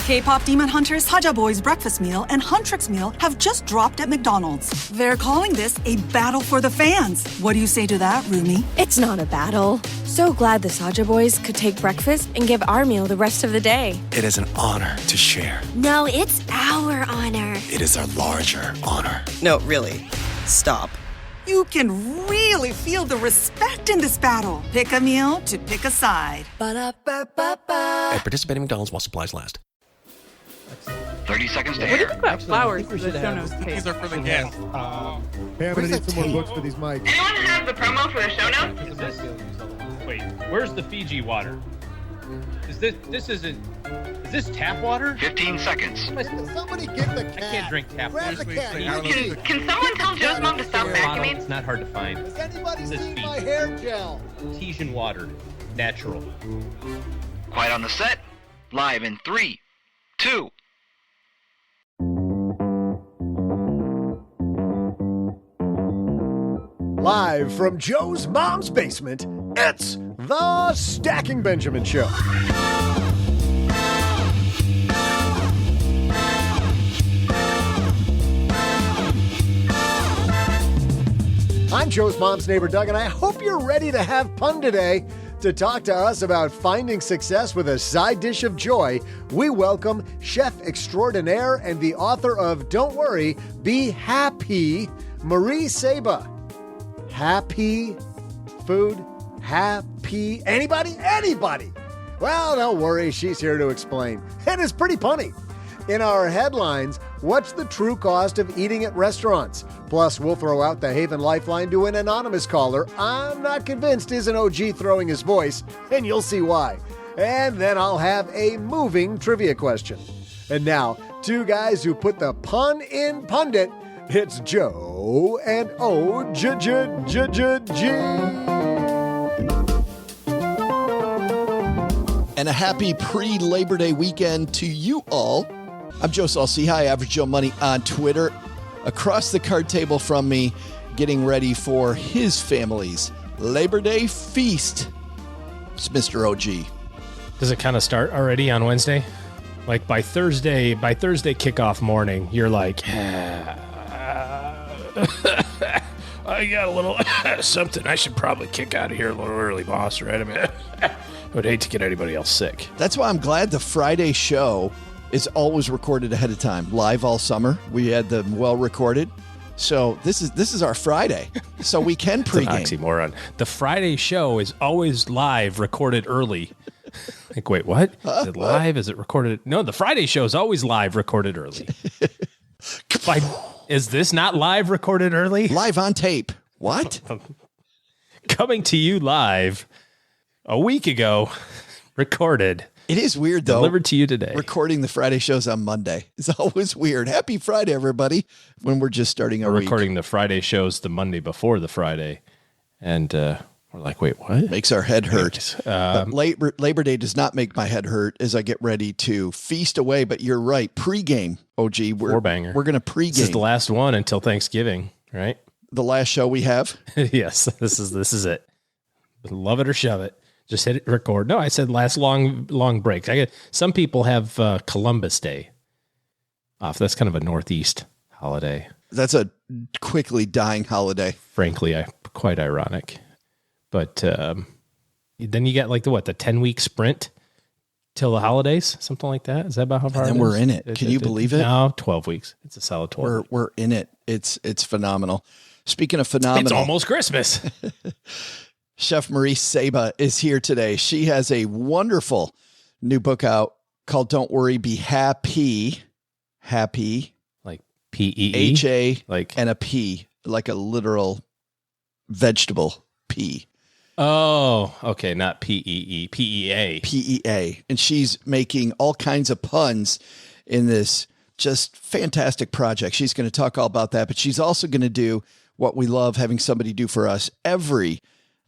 K-pop demon hunters Saja Boy's breakfast meal and Huntrix meal have just dropped at McDonald's. They're calling this a battle for the fans. What do you say to that, Rumi? It's not a battle. So glad the Saja Boys could take breakfast and give our meal the rest of the day. It is an honor to share. No, it's our honor. It is our larger honor. No, really. Stop. You can really feel the respect in this battle. Pick a meal to pick a side. Ba-da-ba-ba-ba. At participating McDonald's while supplies last. 30 seconds to What do you air. think about flowers for the show notes These page? are for the guests. Hey, I'm gonna need some more books for these mics. Anyone have the promo for the show notes? Wait, where's the Fiji water? Is this tap water? 15 seconds. Somebody get the cat. I can't drink tap Grab water. the cat. Can someone tell Joe's mom to stop vacuuming? It's not hard to find. Has anybody This seen Fiji. my hair gel? Artesian water. Natural. Quiet on the set. Live in 3, 2. Live from Joe's mom's basement, it's the Stacking Benjamin Show. I'm Joe's mom's neighbor, Doug, and I hope you're ready to have fun today. To talk to us about finding success with a side dish of joy, we welcome chef extraordinaire and the author of Don't Worry, Be Happy, Marie Saba. Happy food? Happy? Anybody? Anybody? Well, don't worry, she's here to explain. And it's pretty punny. In our headlines, what's the true cost of eating at restaurants? Plus, we'll throw out the Haven Lifeline to an anonymous caller I'm not convinced is an OG throwing his voice, and you'll see why. And then I'll have a moving trivia question. And now, two guys who put the pun in pundit. It's Joe and O-J-J-J-J-G. And a happy pre-Labor Day weekend to you all. I'm Joe Salsi. Hi, Average Joe Money on Twitter. Across the card table from me, getting ready for his family's Labor Day feast. It's Mr. OG. Does it kind of start already on Wednesday? Like by Thursday kickoff morning, you're like, I got a little something. I should probably kick out of here a little early, boss, right? I mean, I would hate to get anybody else sick. That's why I'm glad the Friday show is always recorded ahead of time, live all summer. We had them well recorded. So this is our Friday. So we can pregame. It's an oxymoron. The Friday show is always live, recorded early. Like, wait, what? Is it live? Is it recorded? No, the Friday show is always live, recorded early. Is this not live, recorded early? Live on tape. What? Coming to you live a week ago, recorded. It is weird, though. Delivered to you today. Recording the Friday shows on Monday. It's always weird. Happy Friday, everybody, when we're just starting our week. Recording the Friday shows the Monday before the Friday. And we're like, wait, what? Makes our head hurt. Labor Day does not make my head hurt as I get ready to feast away. But you're right. Pre-game, OG. We're going to pre-game. This is the last one until Thanksgiving, right? The last show we have? Yes, this is it. Love it or shove it. Just hit it, record. No, I said last long break. Some people have Columbus Day off. That's kind of a Northeast holiday. That's a quickly dying holiday. Frankly, quite ironic. But then you get like the 10-week sprint till the holidays, something like that. Is that about how far? And then we're in it. Can you believe it? No, 12 weeks. It's a solid 12. We're in it. It's phenomenal. Speaking of phenomenal, it's almost Christmas. Chef Marie Saba is here today. She has a wonderful new book out called Don't Worry, Be Happy. Happy. Like P-E-E? H-A like, and a P, like a literal vegetable P. Oh, okay. Not P-E-E. P-E-A. P-E-A. And she's making all kinds of puns in this just fantastic project. She's going to talk all about that, but she's also going to do what we love having somebody do for us every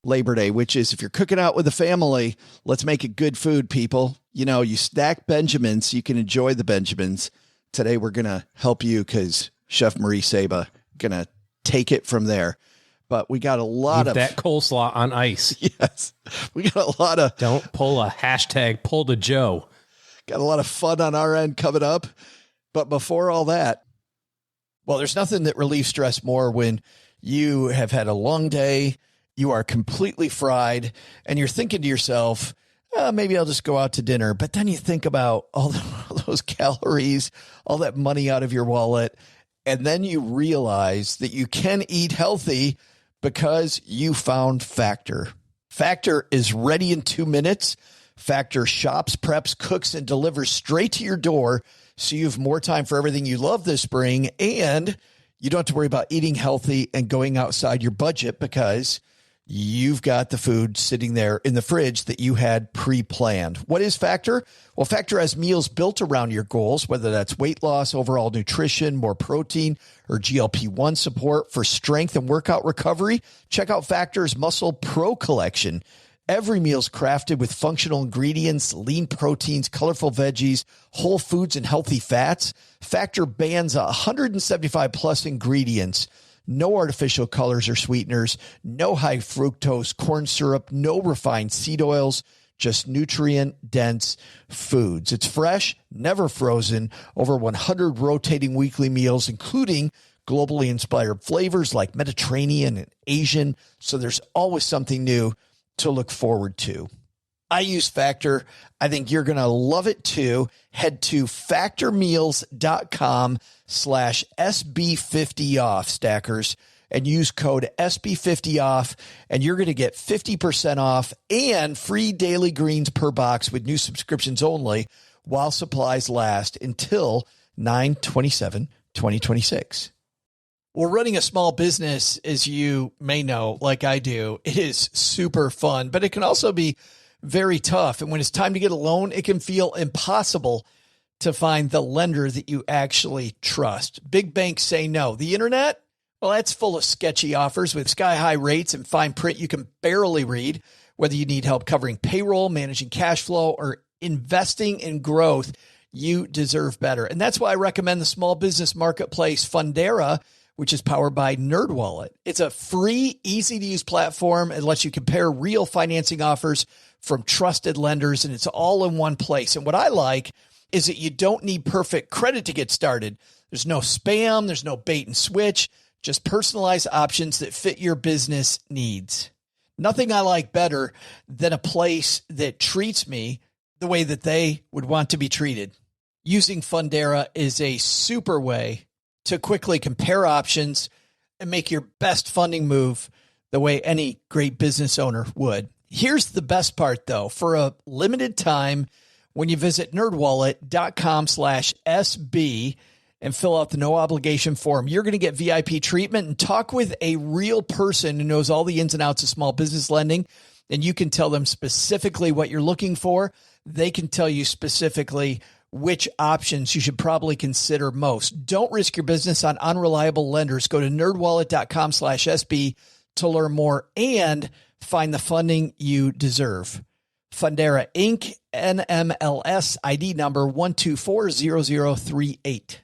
Labor Day, which is if you're cooking out with a family, let's make it good food, people. You know, you stack Benjamins so you can enjoy the Benjamins. Today, we're going to help you because Chef Marie Saba going to take it from there. But we got a lot of that coleslaw on ice. Yes. We got a lot of don't pull a hashtag pull to Joe. Got a lot of fun on our end coming up. But before all that, well, there's nothing that relieves stress more when you have had a long day, you are completely fried, and you're thinking to yourself, maybe I'll just go out to dinner. But then you think about all those calories, all that money out of your wallet, and then you realize that you can eat healthy because you found Factor. Factor is ready in 2 minutes. Factor shops, preps, cooks, and delivers straight to your door, so you have more time for everything you love this spring, and you don't have to worry about eating healthy and going outside your budget because you've got the food sitting there in the fridge that you had pre-planned. What is Factor? Well, Factor has meals built around your goals, whether that's weight loss, overall nutrition, more protein, or GLP-1 support for strength and workout recovery. Check out Factor's Muscle Pro collection. Every meal's crafted with functional ingredients, lean proteins, colorful veggies, whole foods, and healthy fats. Factor bans 175 plus ingredients. No artificial colors or sweeteners, no high fructose corn syrup, no refined seed oils, just nutrient-dense foods. It's fresh, never frozen, over 100 rotating weekly meals, including globally inspired flavors like Mediterranean and Asian, so there's always something new to look forward to. I use Factor. I think you're going to love it too. Head to factormeals.com/SB50off, stackers, and use code SB50off, and you're going to get 50% off and free daily greens per box with new subscriptions only while supplies last until 9/27/2026. Well, running a small business, as you may know, like I do, it is super fun, but it can also be very tough. And when it's time to get a loan, it can feel impossible to find the lender that you actually trust. Big banks say no. The internet, well, that's full of sketchy offers with sky-high rates and fine print you can barely read. Whether you need help covering payroll, managing cash flow, or investing in growth, you deserve better. And that's why I recommend the small business marketplace Fundera, which is powered by NerdWallet. It's a free, easy-to-use platform. It lets you compare real financing offers from trusted lenders, and it's all in one place. And what I like is that you don't need perfect credit to get started. There's no spam, there's no bait and switch, just personalized options that fit your business needs. Nothing I like better than a place that treats me the way that they would want to be treated. Using Fundera is a super way to quickly compare options and make your best funding move the way any great business owner would. Here's the best part, though. For a limited time, when you visit nerdwallet.com/SB and fill out the no obligation form, you're going to get VIP treatment and talk with a real person who knows all the ins and outs of small business lending. And you can tell them specifically what you're looking for. They can tell you specifically which options you should probably consider most. Don't risk your business on unreliable lenders. Go to nerdwallet.com/SB to learn more and find the funding you deserve. Fundera Inc., NMLS ID number 1240038.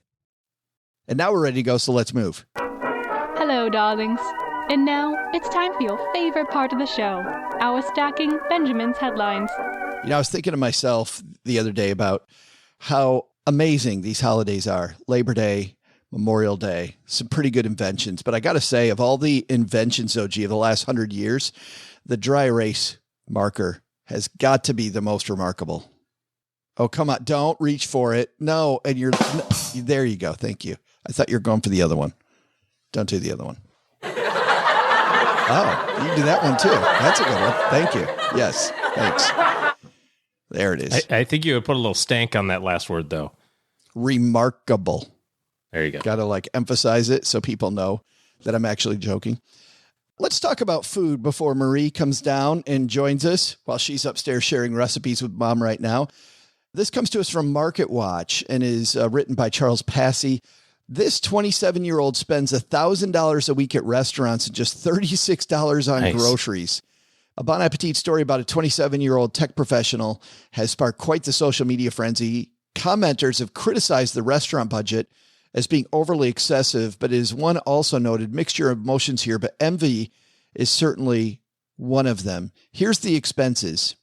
And now we're ready to go, so let's move. Hello, darlings. And now it's time for your favorite part of the show, our Stacking Benjamin's headlines. You know, I was thinking to myself the other day about how amazing these holidays are. Labor Day, Memorial Day, some pretty good inventions. But I got to say, of all the inventions, OG, of the last 100 years, the dry erase marker has got to be the most remarkable. Oh, come on. Don't reach for it. No. And there you go. Thank you. I thought you were going for the other one. Don't do the other one. Oh, you can do that one too. That's a good one. Thank you. Yes. Thanks. There it is. I think you would put a little stank on that last word, though. Remarkable. There you go. Got to emphasize it so people know that I'm actually joking. Let's talk about food before Marie comes down and joins us while she's upstairs sharing recipes with Mom right now. This comes to us from Market Watch and is written by Charles Passy. This 27-year-old spends $1,000 a week at restaurants and just $36 on groceries. A Bon Appetit story about a 27-year-old tech professional has sparked quite the social media frenzy. Commenters have criticized the restaurant budget as being overly excessive, but as one also noted, mixture of emotions here, but envy is certainly one of them. Here's the expenses.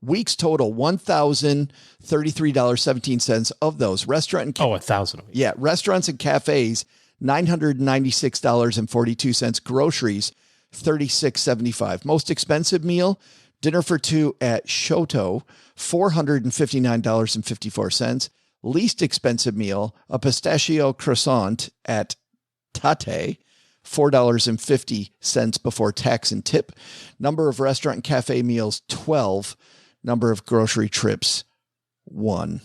Weeks total $1,033.17 of those. Restaurant and 1,000 a week. Yeah, restaurants and cafes $996.42. Groceries $36.75. Most expensive meal, dinner for two at Shoto, $459.54. Least expensive meal, a pistachio croissant at Tate, $4.50 before tax and tip. Number of restaurant and cafe meals, 12. Number of grocery trips, 1.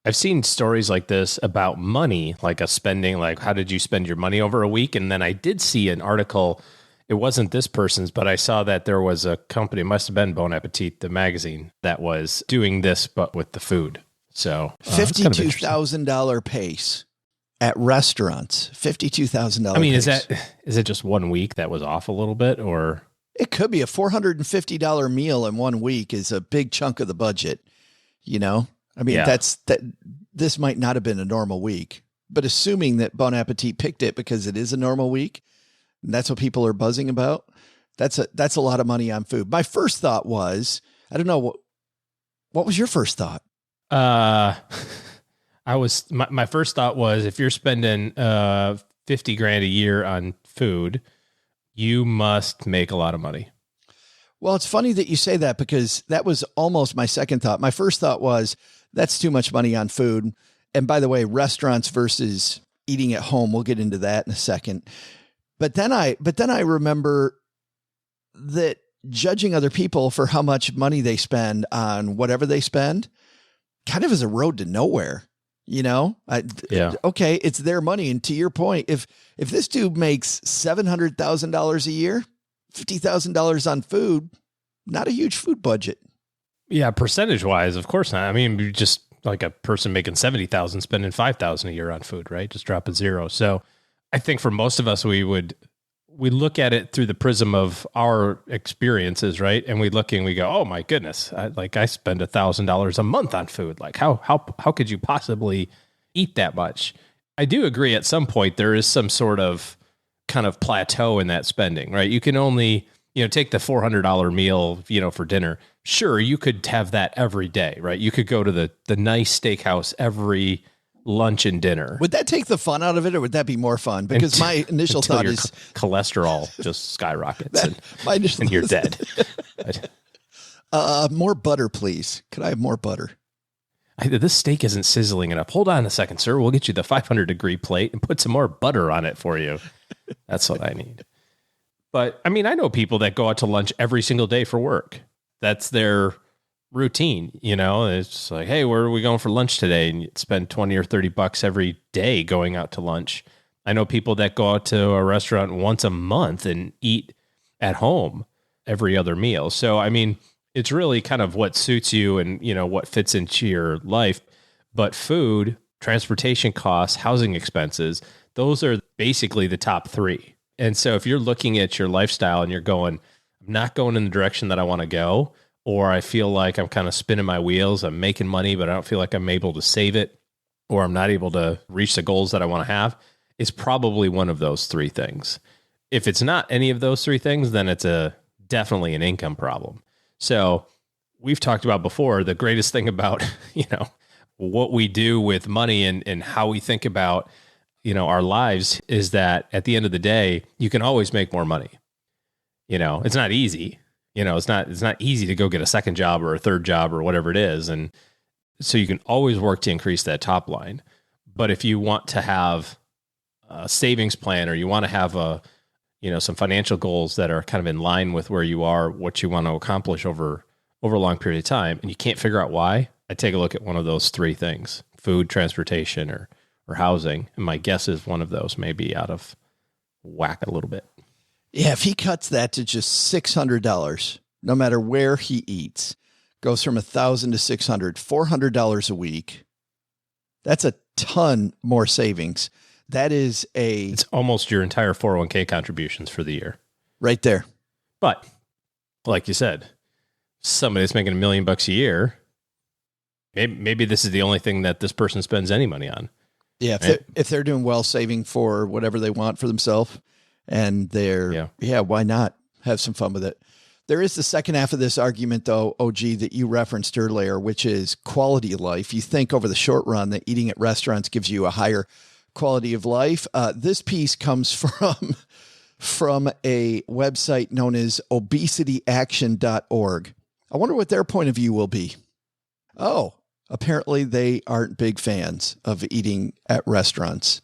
I've seen stories like this about money, like a spending, like how did you spend your money over a week? And then I did see an article. It wasn't this person's, but I saw that there was a company, it must have been Bon Appetit, the magazine, that was doing this, but with the food. So $52,000 pace at restaurants. $52,000. I mean, pace. is it just 1 week that was off a little bit, or it could be a $450 meal in 1 week is a big chunk of the budget. You know, I mean, this might not have been a normal week, but assuming that Bon Appetit picked it because it is a normal week, and that's what people are buzzing about. That's a lot of money on food. My first thought was, I don't know what was your first thought? My first thought was, if you're spending $50,000 a year on food, you must make a lot of money. Well, it's funny that you say that, because that was almost my second thought. My first thought was, that's too much money on food. And by the way, restaurants versus eating at home, we'll get into that in a second. But then I remember that judging other people for how much money they spend on whatever they spend kind of is a road to nowhere. You know, okay, it's their money. And to your point, if this dude makes $700,000 a year, $50,000 on food, not a huge food budget. Yeah, percentage wise, of course not. I mean, you're just like a person making $70,000 spending $5,000 a year on food, right? Just drop a zero. So I think for most of us, we look at it through the prism of our experiences, right? And we look and we go, oh my goodness, I spend $1,000 a month on food. Like how could you possibly eat that much? I do agree at some point there is some sort of kind of plateau in that spending, right? You can only, take the $400 meal, for dinner. Sure, you could have that every day, right? You could go to the nice steakhouse every lunch and dinner. Would that take the fun out of it, or would that be more fun? Because my initial thought is cholesterol just skyrockets and you're dead. More butter, please. Could I have more butter? This steak isn't sizzling enough. Hold on a second, sir. We'll get you the 500-degree plate and put some more butter on it for you. That's what I need. But I mean, I know people that go out to lunch every single day for work. That's their routine, It's just like, hey, where are we going for lunch today? And you spend $20 or $30 every day going out to lunch. I know people that go out to a restaurant once a month and eat at home every other meal. So, I mean, it's really kind of what suits you and, what fits into your life. But food, transportation costs, housing expenses, those are basically the top three. And so if you're looking at your lifestyle and you're going, I'm not going in the direction that I want to go, or I feel like I'm kind of spinning my wheels, I'm making money, but I don't feel like I'm able to save it, or I'm not able to reach the goals that I want to have, it's probably one of those three things. If it's not any of those three things, then it's definitely an income problem. So we've talked about before, the greatest thing about, what we do with money and how we think about, our lives is that at the end of the day, you can always make more money. It's not easy. It's not easy to go get a second job or a third job or whatever it is. And so you can always work to increase that top line. But if you want to have a savings plan, or you want to have some financial goals that are kind of in line with where you are, what you want to accomplish over a long period of time, and you can't figure out why, I take a look at one of those three things: food, transportation, or housing. And my guess is one of those may be out of whack a little bit. Yeah, if he cuts that to just $600, no matter where he eats, goes from $1,000 to $600, $400 a week, that's a ton more savings. It's almost your entire 401k contributions for the year. Right there. But like you said, somebody that's making $1 million a year, maybe this is the only thing that this person spends any money on. Yeah. If they're doing well, saving for whatever they want for themselves, and why not have some fun with it? There is the second half of this argument, though, OG, that you referenced earlier, which is quality of life. You think over the short run that eating at restaurants gives you a higher quality of life. This piece comes from a website known as obesityaction.org. I wonder what their point of view will be. Oh, apparently they aren't big fans of eating at restaurants.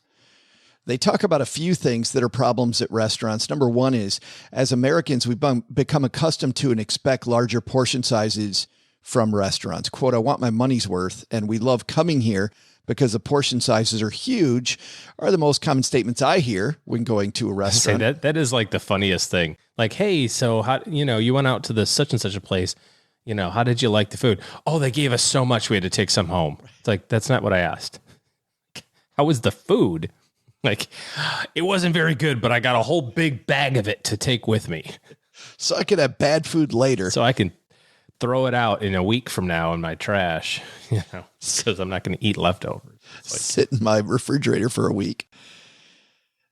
They talk about a few things that are problems at restaurants. Number one is, as Americans, we've become accustomed to and expect larger portion sizes from restaurants. Quote, I want my money's worth, and we love coming here because the portion sizes are huge, are the most common statements I hear when going to a restaurant. That is like the funniest thing. Like, hey, so how, you went out to this such and such a place. How did you like the food? Oh, they gave us so much we had to take some home. It's like, that's not what I asked. How was the food? Like, it wasn't very good, but I got a whole big bag of it to take with me. So I could have bad food later. So I can throw it out in a week from now in my trash, because I'm not going to eat leftovers. Sit in my refrigerator for a week.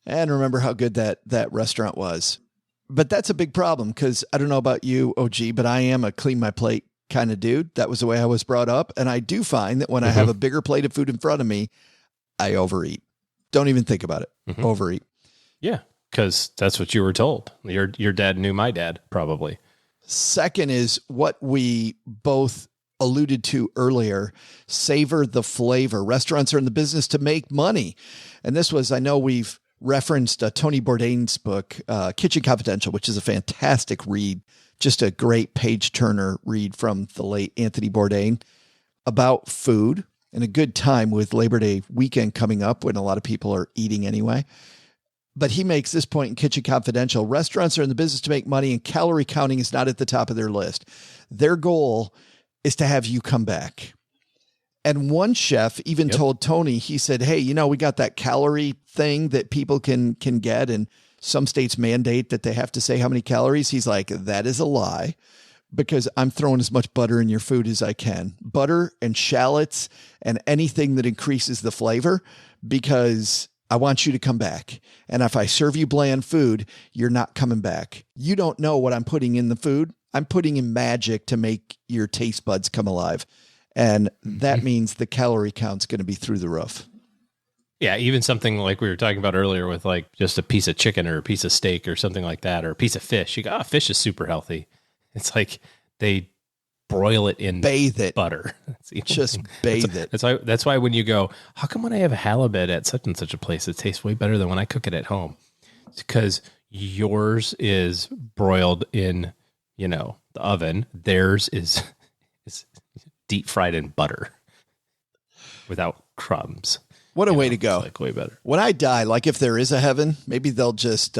And remember how good that restaurant was. But that's a big problem because I don't know about you, OG, but I am a clean my plate kind of dude. That was the way I was brought up. And I do find that when I have a bigger plate of food in front of me, I overeat. Don't even think about it. Overeat. Yeah, because that's what you were told. Your dad knew my dad, probably. Second is what we both alluded to earlier, savor the flavor. Restaurants are in the business to make money. And this was, I know we've referenced Tony Bourdain's book, Kitchen Confidential, which is a fantastic read, just a great page turner read from the late Anthony Bourdain about food. And a good time with Labor Day weekend coming up when a lot of people are eating anyway. But he makes this point in Kitchen Confidential. Restaurants are in the business to make money and calorie counting is not at the top of their list. Their goal is to have you come back. And one chef even told Tony, he said, hey, we got that calorie thing that people can get. And some states mandate that they have to say how many calories. He's like, that is a lie. Because I'm throwing as much butter in your food as I can. Butter and shallots and anything that increases the flavor, because I want you to come back. And if I serve you bland food, you're not coming back. You don't know what I'm putting in the food. I'm putting in magic to make your taste buds come alive. And that means the calorie count's going to be through the roof. Yeah, even something like we were talking about earlier with like just a piece of chicken or a piece of steak or something like that, or a piece of fish. You go, fish is super healthy. It's like they broil it in butter. Just bathe it. That's why when you go, how come when I have a halibut at such and such a place, it tastes way better than when I cook it at home? It's because yours is broiled in, the oven. Theirs is deep fried in butter without crumbs. What a way to go. It's like way better. When I die, like if there is a heaven, maybe they'll just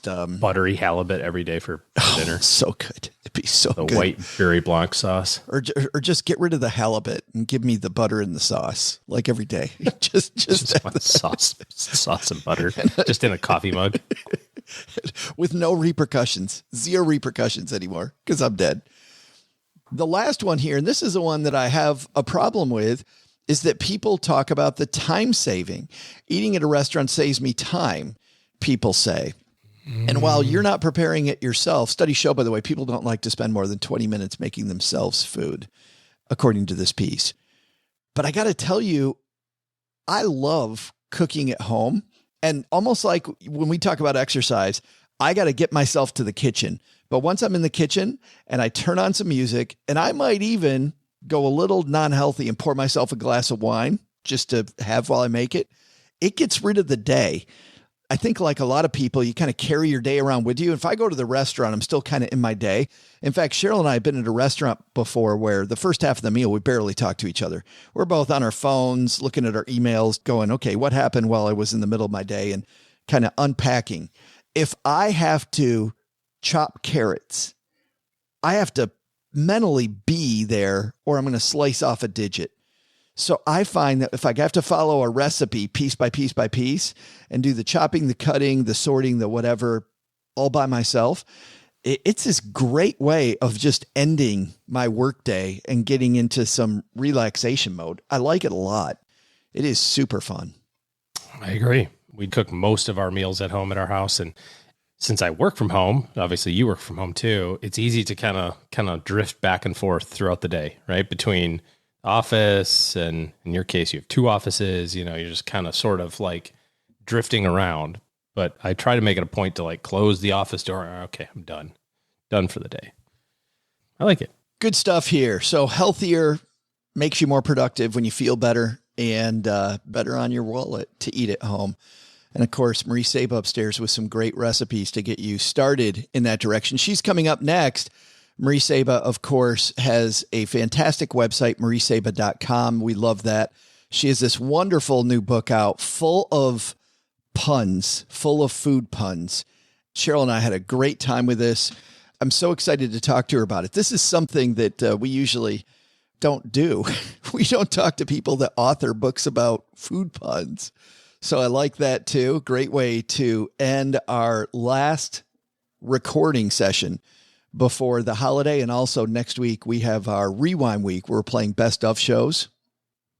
buttery halibut every day for dinner. So good. It'd be so good. The white Berry Blanc sauce. Or just get rid of the halibut and give me the butter and the sauce like every day. just want sauce and butter just in a coffee mug with no repercussions, 0 repercussions anymore because I'm dead. The last one here, and this is the one that I have a problem with, is that people talk about the time saving. Eating at a restaurant saves me time, people say. And while you're not preparing it yourself, studies show, by the way, people don't like to spend more than 20 minutes making themselves food, according to this piece. But I got to tell you, I love cooking at home. And almost like when we talk about exercise, I got to get myself to the kitchen. But once I'm in the kitchen and I turn on some music, and I might even go a little non-healthy and pour myself a glass of wine just to have while I make it, it gets rid of the day. I think like a lot of people, you kind of carry your day around with you. If I go to the restaurant, I'm still kind of in my day. In fact, Cheryl and I have been at a restaurant before where the first half of the meal, we barely talk to each other. We're both on our phones, looking at our emails, going, okay, what happened while I was in the middle of my day, and kind of unpacking. If I have to chop carrots, I have to mentally be there or I'm going to slice off a digit. So I find that if I have to follow a recipe piece by piece by piece and do the chopping, the cutting, the sorting, the whatever, all by myself, it's this great way of just ending my workday and getting into some relaxation mode. I like it a lot. It is super fun. I agree. We cook most of our meals at home at our house, and since I work from home, obviously you work from home too, it's easy to kind of drift back and forth throughout the day, right? Between office and in your case, you have 2 offices, you're just kind of sort of like drifting around. But I try to make it a point to like close the office door. Okay, I'm done for the day. I like it. Good stuff here. So healthier makes you more productive when you feel better, and better on your wallet to eat at home. And of course, Marie Saba upstairs with some great recipes to get you started in that direction. She's coming up next. Marie Saba, of course, has a fantastic website, mariesaba.com. We love that. She has this wonderful new book out full of puns, full of food puns. Cheryl and I had a great time with this. I'm so excited to talk to her about it. This is something that we usually don't do. We don't talk to people that author books about food puns. So I like that too. Great way to end our last recording session before the holiday. And also next week, we have our rewind week. We're playing best of shows.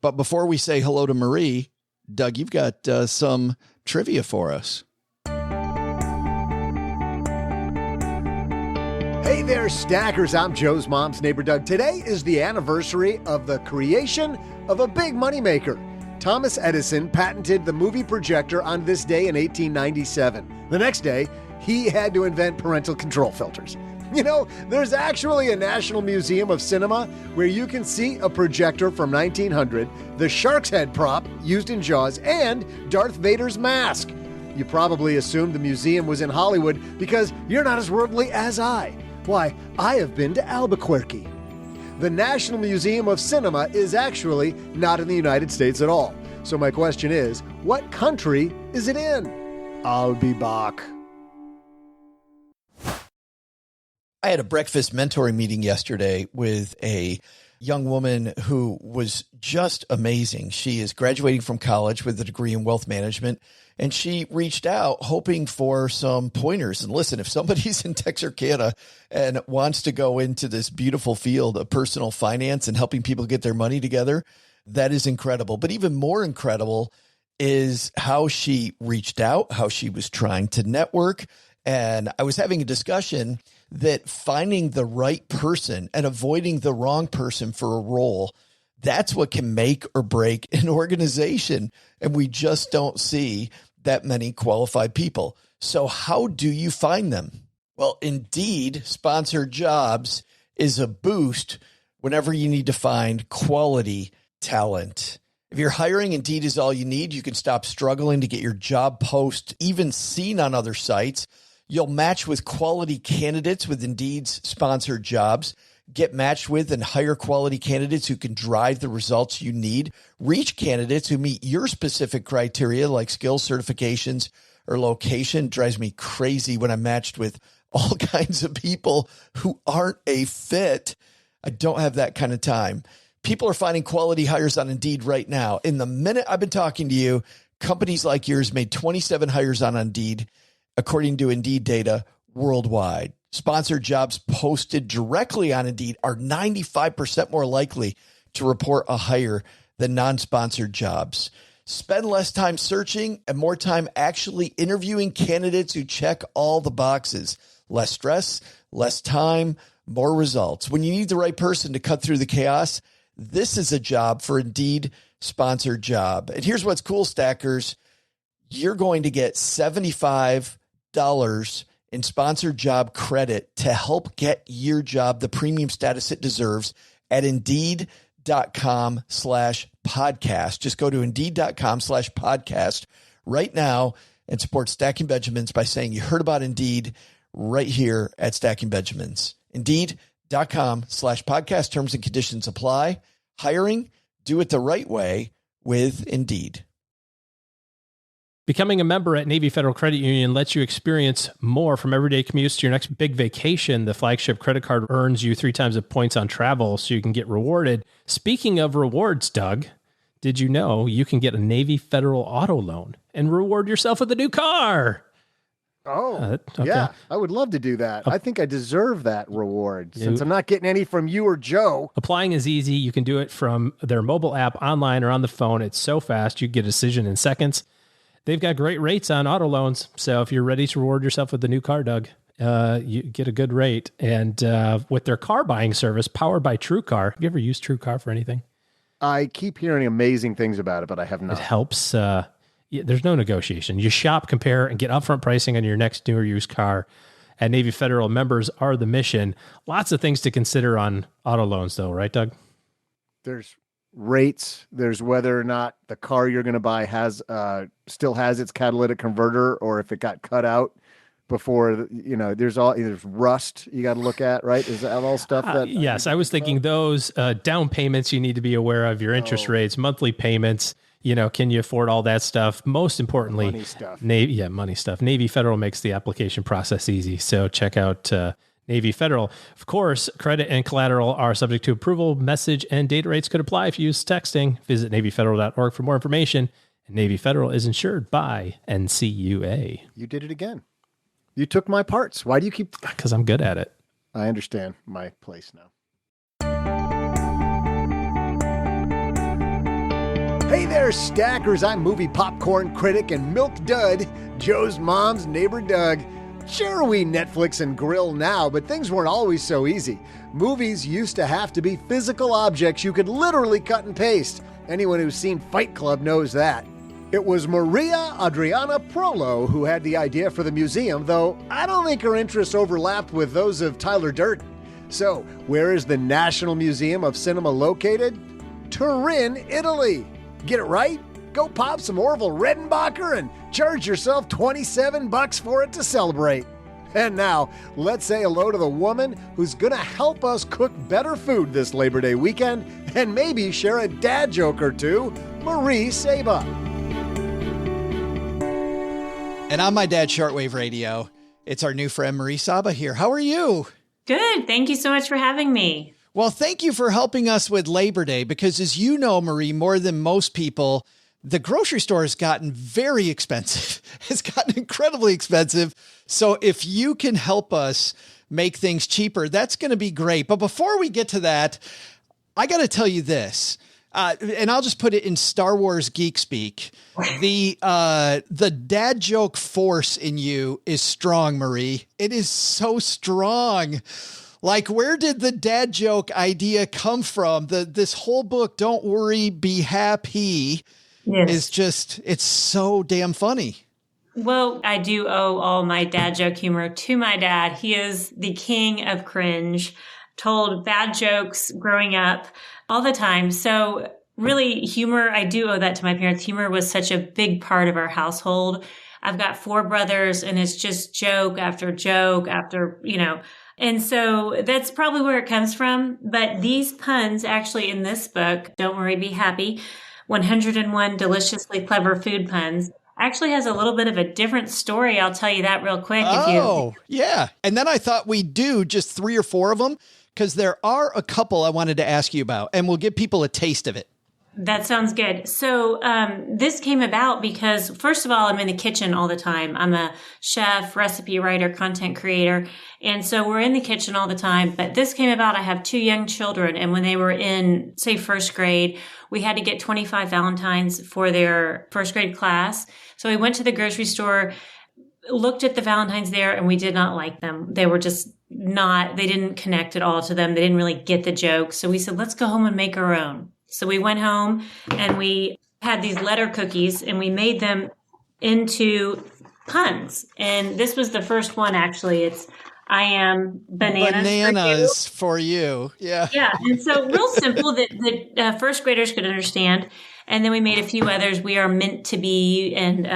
But before we say hello to Marie, Doug, you've got some trivia for us. Hey there, Stackers. I'm Joe's mom's neighbor, Doug. Today is the anniversary of the creation of a big moneymaker. Thomas Edison patented the movie projector on this day in 1897. The next day, he had to invent parental control filters. There's actually a National Museum of Cinema where you can see a projector from 1900, the shark's head prop used in Jaws, and Darth Vader's mask. You probably assumed the museum was in Hollywood because you're not as worldly as I. Why, I have been to Albuquerque. The National Museum of Cinema is actually not in the United States at all. So my question is, what country is it in? I'll be back. I had a breakfast mentoring meeting yesterday with a young woman who was just amazing. She is graduating from college with a degree in wealth management, and she reached out hoping for some pointers. And listen, if somebody's in Texarkana and wants to go into this beautiful field of personal finance and helping people get their money together, that is incredible. But even more incredible is how she reached out, how she was trying to network. And I was having a discussion that finding the right person and avoiding the wrong person for a role, that's what can make or break an organization. And we just don't see that many qualified people. So how do you find them? Well, Indeed sponsored jobs is a boost whenever you need to find quality talent. If you're hiring, Indeed is all you need. You can stop struggling to get your job post even seen on other sites. You'll match with quality candidates with Indeed's sponsored jobs. Get matched with and hire quality candidates who can drive the results you need. Reach candidates who meet your specific criteria like skills, certifications, or location. It drives me crazy when I'm matched with all kinds of people who aren't a fit. I don't have that kind of time. People are finding quality hires on Indeed right now. In the minute I've been talking to you, companies like yours made 27 hires on Indeed, according to Indeed data worldwide. Sponsored jobs posted directly on Indeed are 95% more likely to report a hire than non-sponsored jobs. Spend less time searching and more time actually interviewing candidates who check all the boxes. Less stress, less time, more results. When you need the right person to cut through the chaos, this is a job for Indeed sponsored job. And here's what's cool, Stackers. You're going to get $75 in sponsored job credit to help get your job the premium status it deserves at Indeed.com/podcast. Just go to Indeed.com/podcast right now and support Stacking Benjamins by saying you heard about Indeed right here at Stacking Benjamins. Indeed.com/podcast. Terms and conditions apply. Hiring, do it the right way with Indeed. Becoming a member at Navy Federal Credit Union lets you experience more from everyday commutes to your next big vacation. The flagship credit card earns you 3 times the points on travel, so you can get rewarded. Speaking of rewards, Doug, did you know you can get a Navy Federal auto loan and reward yourself with a new car? Oh, okay. Yeah, I would love to do that. I think I deserve that reward since I'm not getting any from you or Joe. Applying is easy. You can do it from their mobile app, online, or on the phone. It's so fast. You get a decision in seconds. they've got great rates on auto loans. So if you're ready to reward yourself with a new car, Doug, you get a good rate. And with their car buying service powered by TrueCar, have you ever used TrueCar for anything? I keep hearing amazing things about it, but I have not. It helps. There's no negotiation. You shop, compare, and get upfront pricing on your next new or used car. At Navy Federal, members are the mission. Lots of things to consider on auto loans, though, right, Doug? There's rates. There's whether or not the car you're going to buy still has its catalytic converter, or if it got cut out before. There's rust you got to look at, right? Is that all stuff that? Yes, I was thinking those down payments you need to be aware of, your interest rates, monthly payments. Can you afford all that stuff? Most importantly, money stuff. Money stuff. Navy Federal makes the application process easy. So check out Navy Federal. Of course, credit and collateral are subject to approval. Message and data rates could apply if you use texting. Visit NavyFederal.org for more information. And Navy Federal is insured by NCUA. You did it again. You took my parts. Why do you keep? Because I'm good at it. I understand my place now. Hey there, stackers. I'm movie popcorn critic and milk dud, Joe's mom's neighbor Doug. Sure, we Netflix and grill now, but things weren't always so easy. Movies used to have to be physical objects you could literally cut and paste. Anyone who's seen Fight Club knows that. It was Maria Adriana Prolo who had the idea for the museum, though I don't think her interests overlapped with those of Tyler Durden. So, where is the National Museum of Cinema located? Turin, Italy. Get it right? Go pop some Orville Redenbacher and charge yourself $27 for it to celebrate. And now, let's say hello to the woman who's going to help us cook better food this Labor Day weekend and maybe share a dad joke or two, Marie Saba. And on my dad's shortwave radio, it's our new friend Marie Saba here. How are you? Good. Thank you so much for having me. Well, thank you for helping us with Labor Day, because as you know, Marie, more than most people, the grocery store has gotten very expensive. It's gotten incredibly expensive. So if you can help us make things cheaper, that's going to be great. But before we get to that, I got to tell you this, and I'll just put it in Star Wars geek speak. The dad joke force in you is strong, Marie. It is so strong. Like, where did the dad joke idea come from? This whole book, Don't Worry, Be Happy, is just, it's so damn funny. Well, I do owe all my dad joke humor to my dad. He is the king of cringe, told bad jokes growing up all the time. So really, humor, I do owe that to my parents. Humor was such a big part of our household. I've got 4 brothers, and it's just joke after joke after, And so that's probably where it comes from. But these puns actually in this book, Don't Worry, Be Happy, 101 Deliciously Clever Food Puns, actually has a little bit of a different story. I'll tell you that real quick. Yeah. And then I thought we'd do just 3 or 4 of them, because there are a couple I wanted to ask you about, and we'll give people a taste of it. That sounds good. So this came about because, first of all, I'm in the kitchen all the time. I'm a chef, recipe writer, content creator. And so we're in the kitchen all the time. But this came about, I have 2 young children. And when they were in, say, first grade, we had to get 25 Valentines for their first grade class. So we went to the grocery store, looked at the Valentines there, and we did not like them. They were just they didn't connect at all to them. They didn't really get the joke. So we said, let's go home and make our own. So we went home and we had these letter cookies and we made them into puns. And this was the first one, actually. It's, I am bananas for you. Yeah. Yeah. And so real simple that first graders could understand. And then we made a few others. We are meant to be. And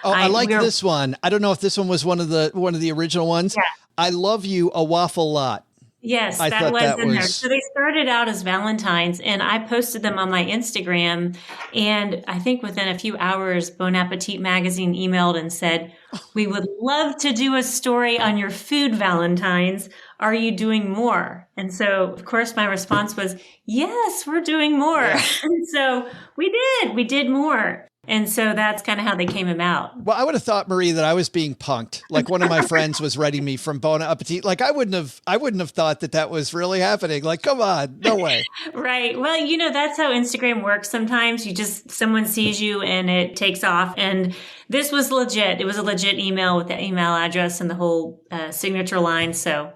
I like this one. I don't know if this one was one of the original ones. Yeah. I love you a waffle lot. Yes, that was in there. So they started out as Valentines, and I posted them on my Instagram. And I think within a few hours, Bon Appetit magazine emailed and said, we would love to do a story on your food Valentines. Are you doing more? And so, of course, my response was, yes, we're doing more. Yeah. And so we did more. And so that's kind of how they came about. Well, I would have thought, Marie, that I was being punked. Like one of my friends was writing me from Bon Appetit. Like I wouldn't have thought that was really happening. Like, come on, no way. Right. Well, that's how Instagram works sometimes. Someone sees you and it takes off. And this was legit. It was a legit email with the email address and the whole signature line. So,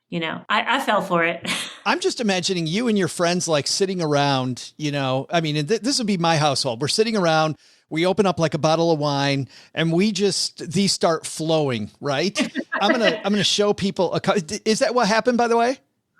I fell for it. I'm just imagining you and your friends like sitting around, this would be my household. We're sitting around, we open up like a bottle of wine and these start flowing, right? I'm going to show people is that what happened, by the way?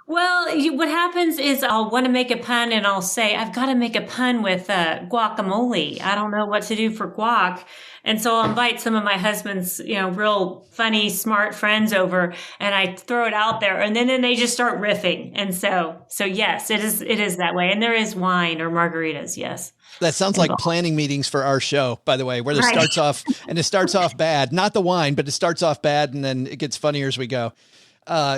Well, what happens is I'll want to make a pun and I'll say, I've got to make a pun with guacamole. I don't know what to do for guac. And so I'll invite some of my husband's, real funny, smart friends over and I throw it out there and then they just start riffing. And so yes, it is that way. And there is wine or margaritas. Yes. That sounds like planning meetings for our show, by the way, where it starts off bad, not the wine, but it starts off bad and then it gets funnier as we go.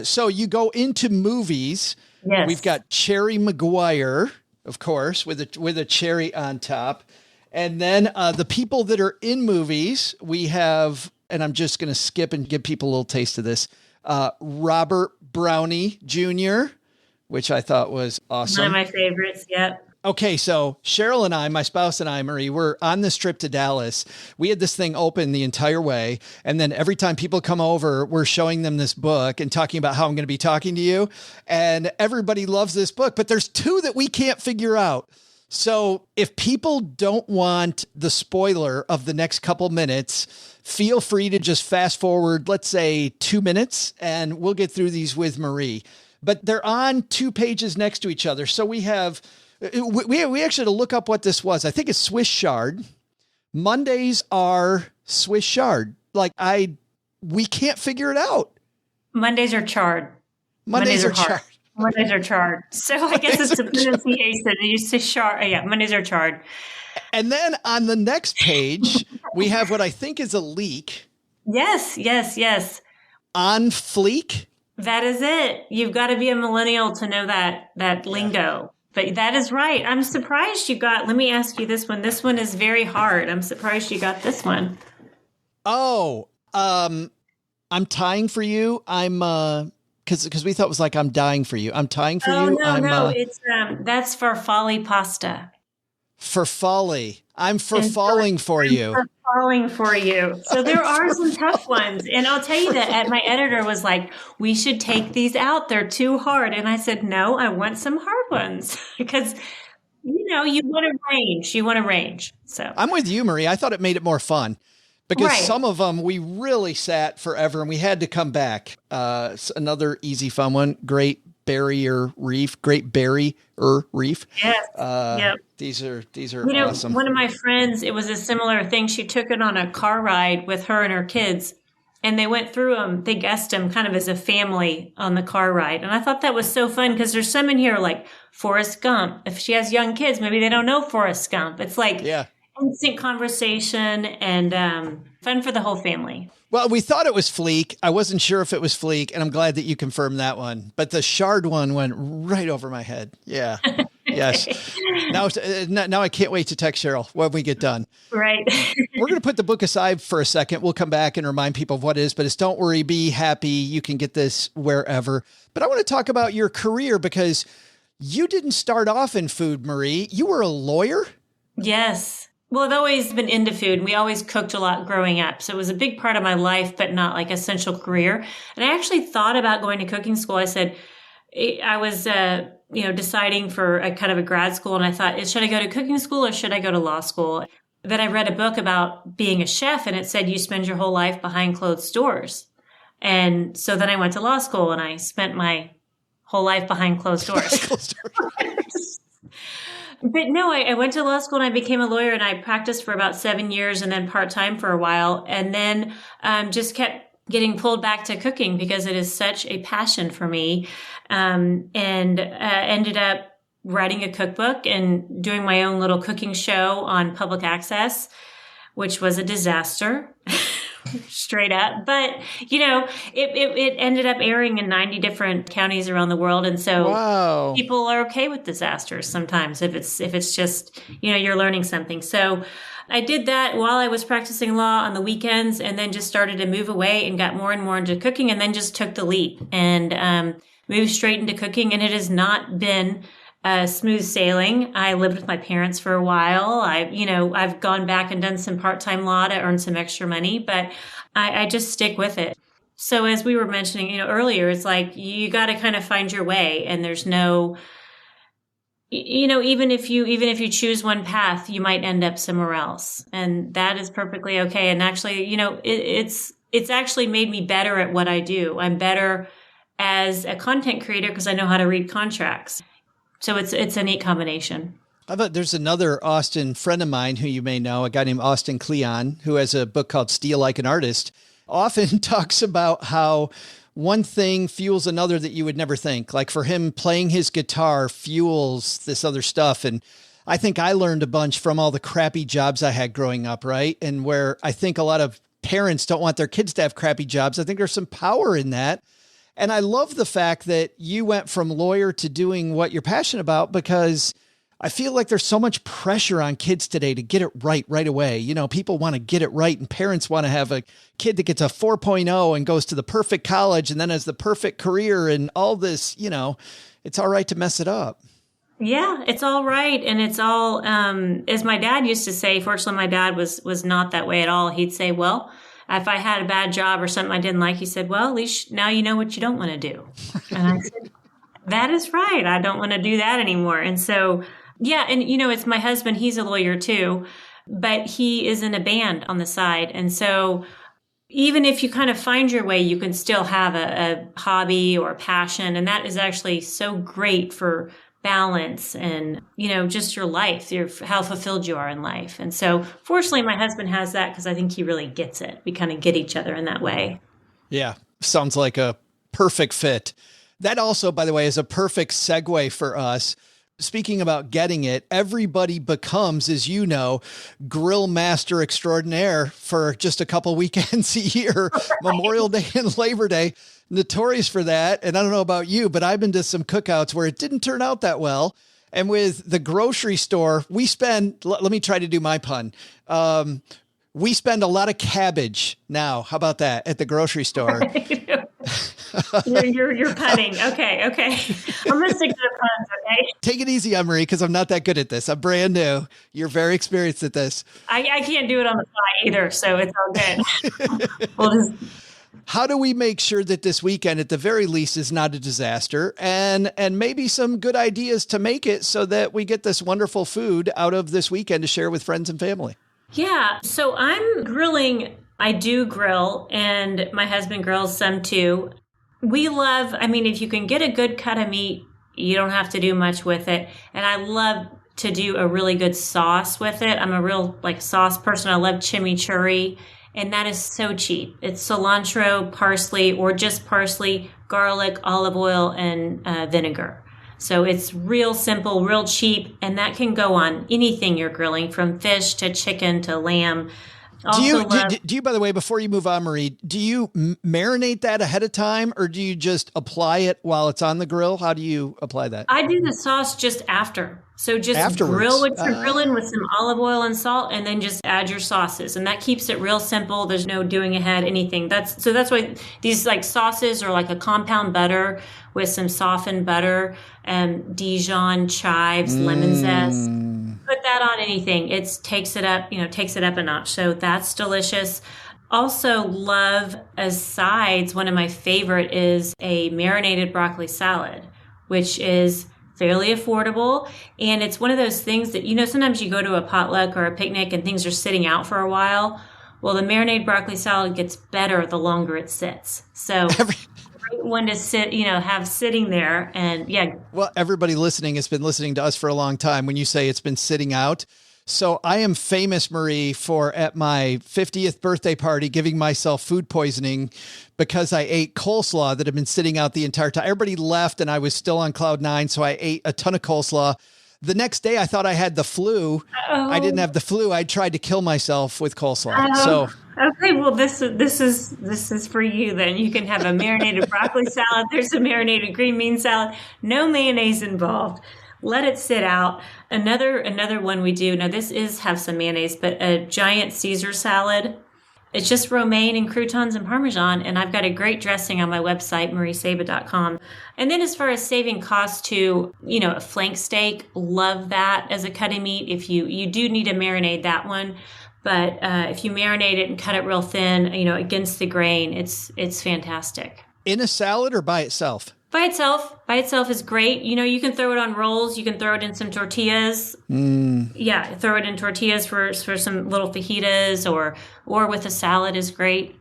So you go into movies. Yes. We've got Cherry Maguire, of course, with a cherry on top. And then the people that are in movies, we have, and I'm just going to skip and give people a little taste of this, Robert Brownie Jr., which I thought was awesome. One of my favorites, yep. Okay, so Cheryl and I, my spouse and I, Marie, we're on this trip to Dallas. We had this thing open the entire way. And then every time people come over, we're showing them this book and talking about how I'm going to be talking to you. And everybody loves this book, but there's two that we can't figure out. So if people don't want the spoiler of the next couple minutes, feel free to just fast forward, let's say 2 minutes, and we'll get through these with Marie. But they're on 2 pages next to each other. So we have... We actually had to look up what this was. I think it's Swiss chard. Mondays are Swiss chard. We can't figure it out. Mondays are chard. Mondays are hard. chard. Mondays are chard. So I guess it's the pronunciation. You say chard. Yeah, Mondays are chard. And then on the next page, we have what I think is a leek. Yes. On fleek. That is it. You've got to be a millennial to know that lingo. But that is right. I'm surprised you got, let me ask you this one. This one is very hard. I'm surprised you got this one. Oh, I'm tying for you. I'm, cause we thought it was like, I'm dying for you. I'm tying for you. No, it's, that's for folly pasta. For folly. I'm for falling for you. For falling for you. So there are some tough ones. And I'll tell you that my editor was like, we should take these out. They're too hard. And I said, no, I want some hard ones because, you want to range. You want to range. So I'm with you, Marie. I thought it made it more fun because some of them we really sat forever and we had to come back. Another easy, fun one. Great Barrier Reef. Yes. Yep. These are awesome. One of my friends, it was a similar thing. She took it on a car ride with her and her kids, and they went through them. They guessed them kind of as a family on the car ride. And I thought that was so fun because there's some in here like Forrest Gump. If she has young kids, maybe they don't know Forrest Gump. It's like instant conversation and fun for the whole family. Well, we thought it was Fleek. I wasn't sure if it was Fleek, and I'm glad that you confirmed that one. But the shard one went right over my head. Yeah. Yes. Now I can't wait to text Cheryl when we get done. Right. We're going to put the book aside for a second. We'll come back and remind people of what it is, but it's don't worry, be happy. You can get this wherever. But I want to talk about your career because you didn't start off in food, Marie. You were a lawyer? Yes. Well, I've always been into food. We always cooked a lot growing up. So it was a big part of my life, but not like essential career. And I actually thought about going to cooking school. I said, I was, deciding for a kind of a grad school. And I thought, should I go to cooking school or should I go to law school? Then I read a book about being a chef and it said you spend your whole life behind closed doors. And so then I went to law school and I spent my whole life behind closed doors. But no, I went to law school and I became a lawyer and I practiced for about 7 years and then part-time for a while. And then just kept getting pulled back to cooking because it is such a passion for me. And ended up writing a cookbook and doing my own little cooking show on public access, which was a disaster. straight up. But, it ended up airing in 90 different counties around the world. And so people are okay with disasters sometimes if it's just, you're learning something. So I did that while I was practicing law on the weekends, and then just started to move away and got more and more into cooking, and then just took the leap and moved straight into cooking. And it has not been smooth sailing. I lived with my parents for a while. I've gone back and done some part-time law to earn some extra money, but I just stick with it. So as we were mentioning, earlier, it's like you got to kind of find your way, and there's no, even if you choose one path, you might end up somewhere else, and that is perfectly okay. And actually, it's actually made me better at what I do. I'm better as a content creator because I know how to read contracts. So it's a neat combination. How about there's another Austin friend of mine who you may know, a guy named Austin Kleon, who has a book called Steal Like an Artist, often talks about how one thing fuels another that you would never think. Like for him, playing his guitar fuels this other stuff. And I think I learned a bunch from all the crappy jobs I had growing up, right? And where I think a lot of parents don't want their kids to have crappy jobs. I think there's some power in that. And I love the fact that you went from lawyer to doing what you're passionate about, because I feel like there's so much pressure on kids today to get it right away. People want to get it right, and parents want to have a kid that gets a 4.0 and goes to the perfect college and then has the perfect career and all this, it's all right to mess it up. Yeah, it's all right. And it's all, as my dad used to say, fortunately, my dad was not that way at all. He'd say, well, if I had a bad job or something I didn't like, he said, well, at least now you know what you don't want to do. And I said, that is right. I don't want to do that anymore. And so, yeah. And, it's my husband. He's a lawyer too, but he is in a band on the side. And so even if you kind of find your way, you can still have a hobby or a passion. And that is actually so great for balance and, just your life, how fulfilled you are in life. And so fortunately, my husband has that because I think he really gets it. We kind of get each other in that way. Yeah. Sounds like a perfect fit. That also, by the way, is a perfect segue for us. Speaking about getting it, everybody becomes, as you know, grill master extraordinaire for just a couple weekends a year, right. Memorial Day and Labor Day, notorious for that. And I don't know about you, but I've been to some cookouts where it didn't turn out that well. And with the grocery store, we spend, let me try to do my pun. We spend a lot of cabbage now. How about that at the grocery store? You're punning. Okay. I'm going to stick to the puns, okay? Take it easy on Marie, because I'm not that good at this. I'm brand new. You're very experienced at this. I can't do it on the fly either, so it's all good. How do we make sure that this weekend, at the very least, is not a disaster, and maybe some good ideas to make it so that we get this wonderful food out of this weekend to share with friends and family? Yeah. So I'm grilling. I do grill, and my husband grills some too. We love, if you can get a good cut of meat, you don't have to do much with it. And I love to do a really good sauce with it. I'm a real sauce person. I love chimichurri, and that is so cheap. It's cilantro, parsley, or just parsley, garlic, olive oil, and vinegar. So it's real simple, real cheap, and that can go on anything you're grilling, from fish to chicken to lamb. Do you, by the way, before you move on, Marie, do you marinate that ahead of time, or do you just apply it while it's on the grill? How do you apply that? I do the sauce just after. So just afterwards. Grill what you're grilling with some olive oil and salt, and then just add your sauces. And that keeps it real simple. There's no doing ahead anything. That's why these sauces are like a compound butter with some softened butter and Dijon, chives, lemon zest. Put that on anything. It takes it up a notch. So that's delicious. Also love as sides, one of my favorite is a marinated broccoli salad, which is fairly affordable. And it's one of those things that, sometimes you go to a potluck or a picnic and things are sitting out for a while. Well, the marinated broccoli salad gets better the longer it sits. So great one to sit, have sitting there. And yeah. Well, everybody listening has been listening to us for a long time when you say it's been sitting out. So I am famous, Marie, for at my 50th birthday party, giving myself food poisoning because I ate coleslaw that had been sitting out the entire time. Everybody left and I was still on cloud nine. So I ate a ton of coleslaw. The next day I thought I had the flu. I didn't have the flu. I tried to kill myself with coleslaw. So Okay, well this is for you then. You can have a marinated broccoli salad. There's a marinated green bean salad. No mayonnaise involved. Let it sit out. Another one we do. Now this is have some mayonnaise, but a giant Caesar salad. It's just romaine and croutons and Parmesan, and I've got a great dressing on my website, mariesaba.com. And then as far as saving costs to, a flank steak, love that as a cutting meat. If you do need to marinate that one, but if you marinate it and cut it real thin, against the grain, it's fantastic. In a salad or by itself? By itself is great. You can throw it on rolls. You can throw it in some tortillas. Yeah, throw it in tortillas for some little fajitas or with a salad is great.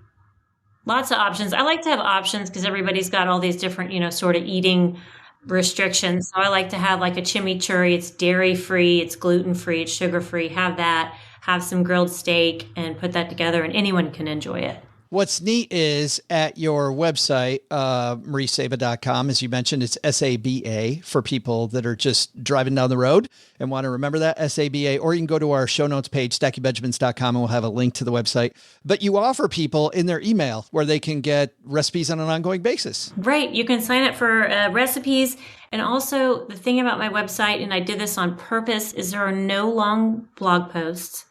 Lots of options. I like to have options because everybody's got all these different, sort of eating restrictions. So I like to have like a chimichurri. It's dairy-free, it's gluten-free, it's sugar-free. Have that. Have some grilled steak and put that together, and anyone can enjoy it. What's neat is at your website, mariesaba.com, as you mentioned, it's SABA for people that are just driving down the road and want to remember that, SABA, or you can go to our show notes page, stackingbenjamins.com, and we'll have a link to the website. But you offer people in their email where they can get recipes on an ongoing basis. Right. You can sign up for recipes. And also the thing about my website, and I did this on purpose, is there are no long blog posts.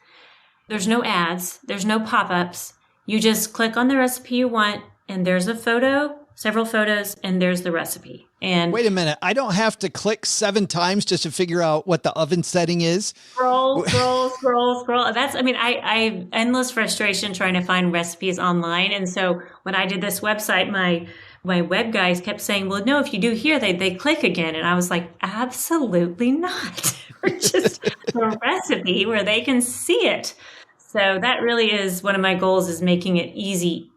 There's no ads. There's no pop-ups. You just click on the recipe you want, and there's a photo, several photos, and there's the recipe. And wait a minute. I don't have to click 7 times just to figure out what the oven setting is. Scroll. I have endless frustration trying to find recipes online. And so when I did this website, my web guys kept saying, well, no, if you do here, they click again. And I was like, absolutely not. Just a recipe where they can see it. So that really is one of my goals, is making it easy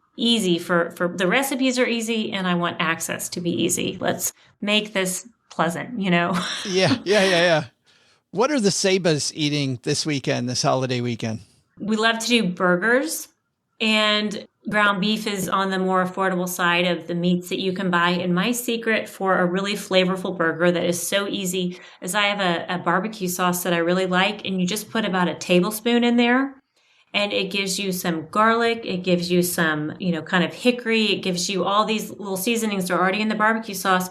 for the recipes are easy, and I want access to be easy. Let's make this pleasant, Yeah. What are the Sabas eating this holiday weekend? We love to do burgers, and ground beef is on the more affordable side of the meats that you can buy. And my secret for a really flavorful burger that is so easy is I have a barbecue sauce that I really like, and you just put about a tablespoon in there. And it gives you some garlic. It gives you some, kind of hickory. It gives you all these little seasonings that are already in the barbecue sauce.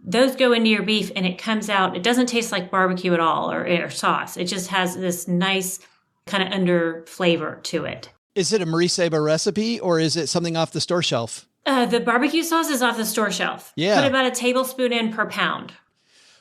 Those go into your beef, and it comes out. It doesn't taste like barbecue at all or sauce. It just has this nice kind of under flavor to it. Is it a Marie Saba recipe, or is it something off the store shelf? The barbecue sauce is off the store shelf. Yeah. Put about a tablespoon in per pound.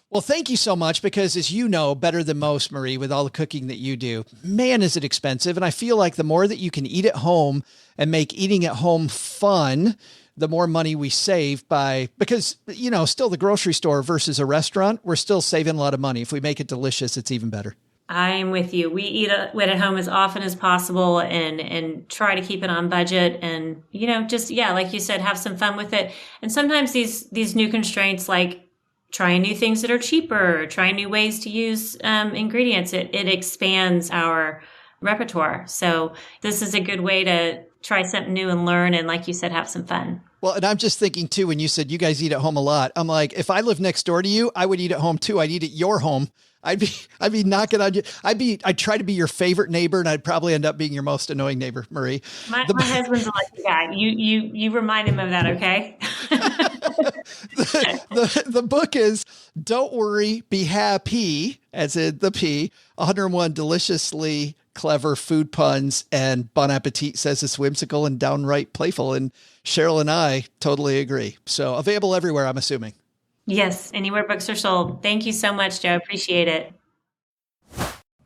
Well, thank you so much, because as you know better than most, Marie, with all the cooking that you do, man, is it expensive. And I feel like the more that you can eat at home and make eating at home fun, the more money we save because, still the grocery store versus a restaurant, we're still saving a lot of money. If we make it delicious, it's even better. I'm with you. We eat at home as often as possible and try to keep it on budget and, like you said, have some fun with it. And sometimes these new constraints, like trying new things that are cheaper, trying new ways to use ingredients, it expands our repertoire. So this is a good way to try something new and learn. And like you said, have some fun. Well, and I'm just thinking too, when you said you guys eat at home a lot, I'm like, if I lived next door to you, I would eat at home too. I'd eat at your home. I'd be knocking on you. I'd try to be your favorite neighbor, and I'd probably end up being your most annoying neighbor, Marie. My husband's a lucky guy. You remind him of that, okay? The book is Don't Worry, Be Happy, as in the P, 101 deliciously clever food puns, and Bon Appetit says it's whimsical and downright playful. And Cheryl and I totally agree. So available everywhere, I'm assuming. Yes, anywhere books are sold. Thank you so much, Joe. Appreciate it.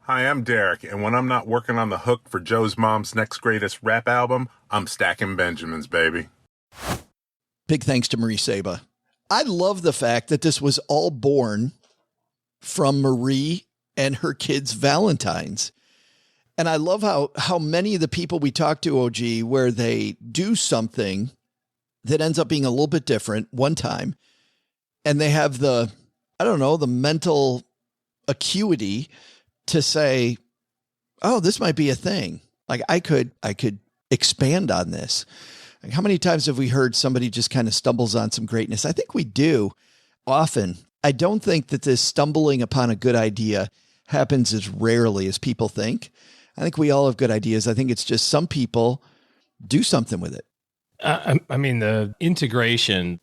Hi, I'm Derek, and when I'm not working on the hook for Joe's mom's next greatest rap album, I'm stacking Benjamins, baby. Big thanks to Marie Saba. I love the fact that this was all born from Marie and her kids' Valentines. And I love how many of the people we talk to, OG, where they do something that ends up being a little bit different one time, and they have the mental acuity to say, oh, this might be a thing. Like I could expand on this. Like, how many times have we heard somebody just kind of stumbles on some greatness? I think we do often. I don't think that this stumbling upon a good idea happens as rarely as people think. I think we all have good ideas. I think it's just some people do something with it. I mean, the integration,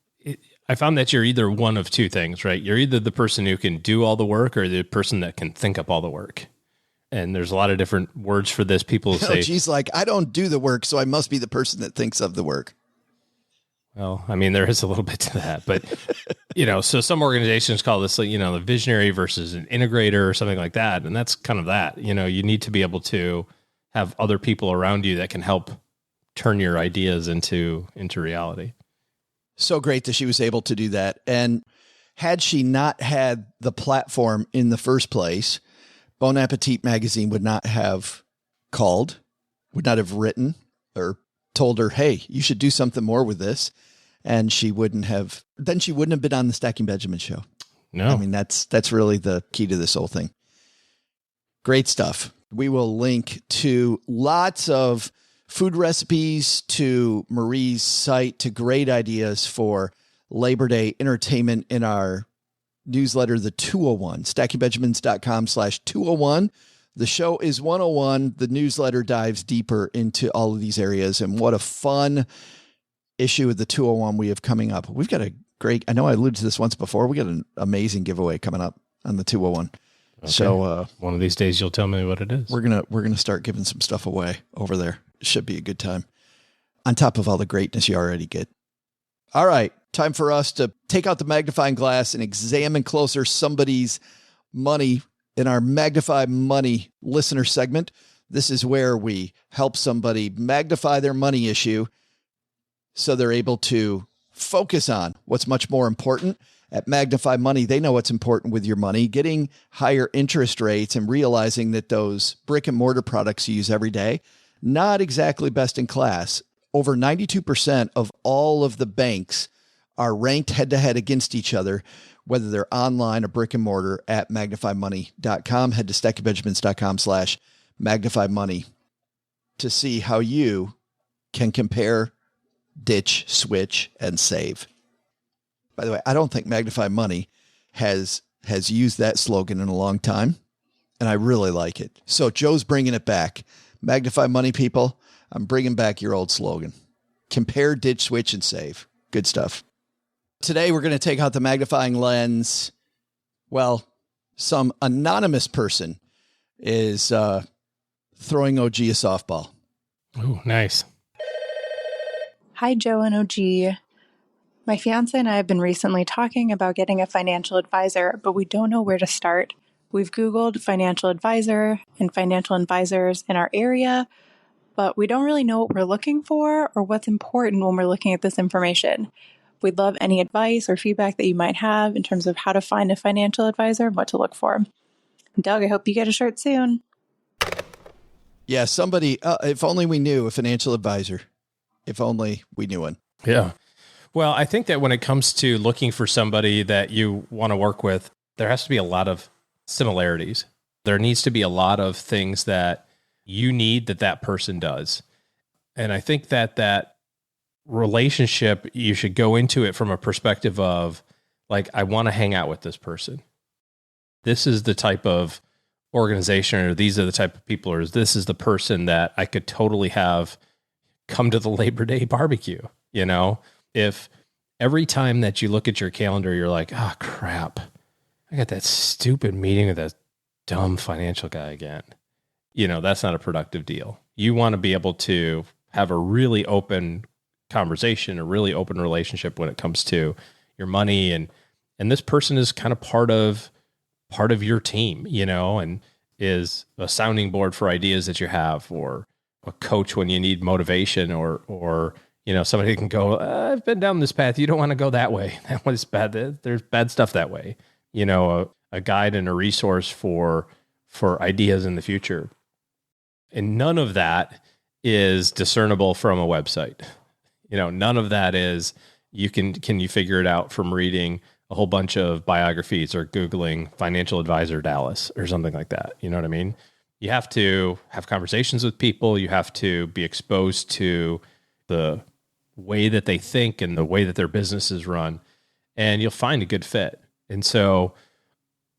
I found that you're either one of two things, right? You're either the person who can do all the work or the person that can think up all the work. And there's a lot of different words for this. People say, she's like, I don't do the work, so I must be the person that thinks of the work. Well, I mean, there is a little bit to that, but so some organizations call this, the visionary versus an integrator or something like that. And that's kind of that, you need to be able to have other people around you that can help turn your ideas into reality. So great that she was able to do that. And had she not had the platform in the first place, Bon Appetit magazine would not have called, would not have written or told her, hey, you should do something more with this. And she wouldn't have been on the Stacking Benjamin show. No, I mean, that's really the key to this whole thing. Great stuff. We will link to lots of food recipes, to Marie's site, to great ideas for Labor Day entertainment in our newsletter, the 201, stackingbenjamins.com/201. The show is 101. The newsletter dives deeper into all of these areas. And what a fun issue of the 201 we have coming up. We've got a great, I know I alluded to this once before. We got an amazing giveaway coming up on the 201. Okay. So one of these days you'll tell me what it is. We're gonna start giving some stuff away over there. It should be a good time. On top of all the greatness you already get. All right, time for us to take out the magnifying glass and examine closer somebody's money in our Magnify Money listener segment. This is where we help somebody magnify their money issue so they're able to focus on what's much more important. At Magnify Money, they know what's important with your money, getting higher interest rates and realizing that those brick and mortar products you use every day, not exactly best in class. Over 92% of all of the banks are ranked head to head against each other, whether they're online or brick and mortar. At magnifymoney.com. Head to stackingbenjamins.com/magnifymoney to see how you can compare, ditch, switch, and save. By the way, I don't think Magnify Money has used that slogan in a long time, and I really like it. So Joe's bringing it back. Magnify Money people, I'm bringing back your old slogan. Compare, ditch, switch, and save. Good stuff. Today, we're going to take out the magnifying lens. Well, some anonymous person is throwing OG a softball. Oh, nice. Hi, Joe and OG. My fiance and I have been recently talking about getting a financial advisor, but we don't know where to start. We've Googled financial advisor and financial advisors in our area, but we don't really know what we're looking for or what's important when we're looking at this information. We'd love any advice or feedback that you might have in terms of how to find a financial advisor and what to look for. Doug, I hope you get a shirt soon. Yeah, somebody, if only we knew a financial advisor. If only we knew one. Yeah. Well, I think that when it comes to looking for somebody that you want to work with, there has to be a lot of similarities. There needs to be a lot of things that you need that person does. And I think that relationship, you should go into it from a perspective of, like, I want to hang out with this person. This is the type of organization, or these are the type of people, or this is the person that I could totally have come to the Labor Day barbecue. If every time that you look at your calendar, you're like, oh, crap, I got that stupid meeting with that dumb financial guy again. That's not a productive deal. You want to be able to have a really open conversation, a really open relationship when it comes to your money. And this person is kind of part of your team, and is a sounding board for ideas that you have, or a coach when you need motivation, or somebody who can go, I've been down this path. You don't want to go that way. That was bad. There's bad stuff that way. A guide and a resource for ideas in the future. And none of that is discernible from a website. None of that is, can you figure it out from reading a whole bunch of biographies or Googling financial advisor Dallas or something like that. You know what I mean? You have to have conversations with people. You have to be exposed to the way that they think and the way that their business is run, and you'll find a good fit. And so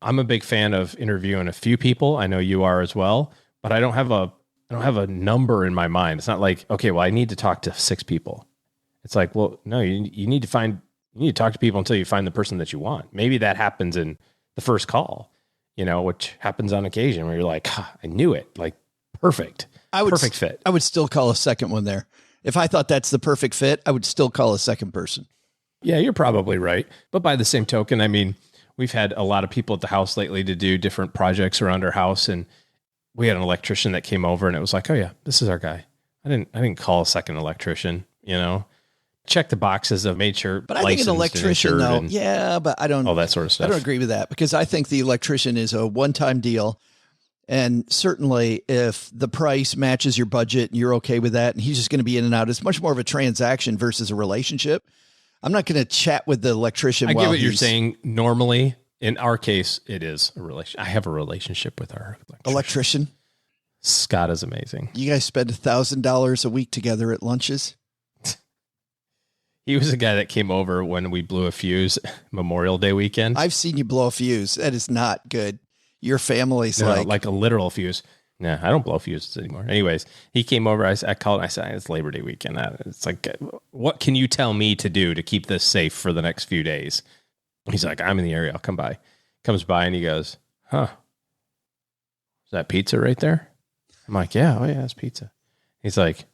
I'm a big fan of interviewing a few people. I know you are as well, but I don't have a I don't have a number in my mind. It's not like, okay, well, I need to talk to 6 people. It's like, well, no, you need to talk to people until you find the person that you want. Maybe that happens in the first call, which happens on occasion where you're like, I knew it. Like, perfect. Perfect fit. I would still call a second one there. If I thought that's the perfect fit, I would still call a second person. Yeah, you're probably right. But by the same token, I mean, we've had a lot of people at the house lately to do different projects around our house. And we had an electrician that came over and it was like, oh yeah, this is our guy. I didn't call a second electrician, check the boxes of made sure. But I think an electrician though, but I don't, all that sort of stuff. I don't agree with that because I think the electrician is a one-time deal. And certainly if the price matches your budget and you're okay with that, and he's just going to be in and out, it's much more of a transaction versus a relationship. I'm not going to chat with the electrician. I get what you're saying. Normally, in our case, it is a relation. I have a relationship with our electrician. Scott is amazing. You guys spend $1,000 a week together at lunches. He was a guy that came over when we blew a fuse Memorial Day weekend. I've seen you blow a fuse. That is not good. Your family's like a literal fuse. No, I don't blow fuses anymore. Anyways, he came over. I called and I said, it's Labor Day weekend. It's like, what can you tell me to do to keep this safe for the next few days? He's like, I'm in the area. I'll come by. Comes by and he goes, is that pizza right there? I'm like, yeah. Oh yeah, it's pizza. He's like,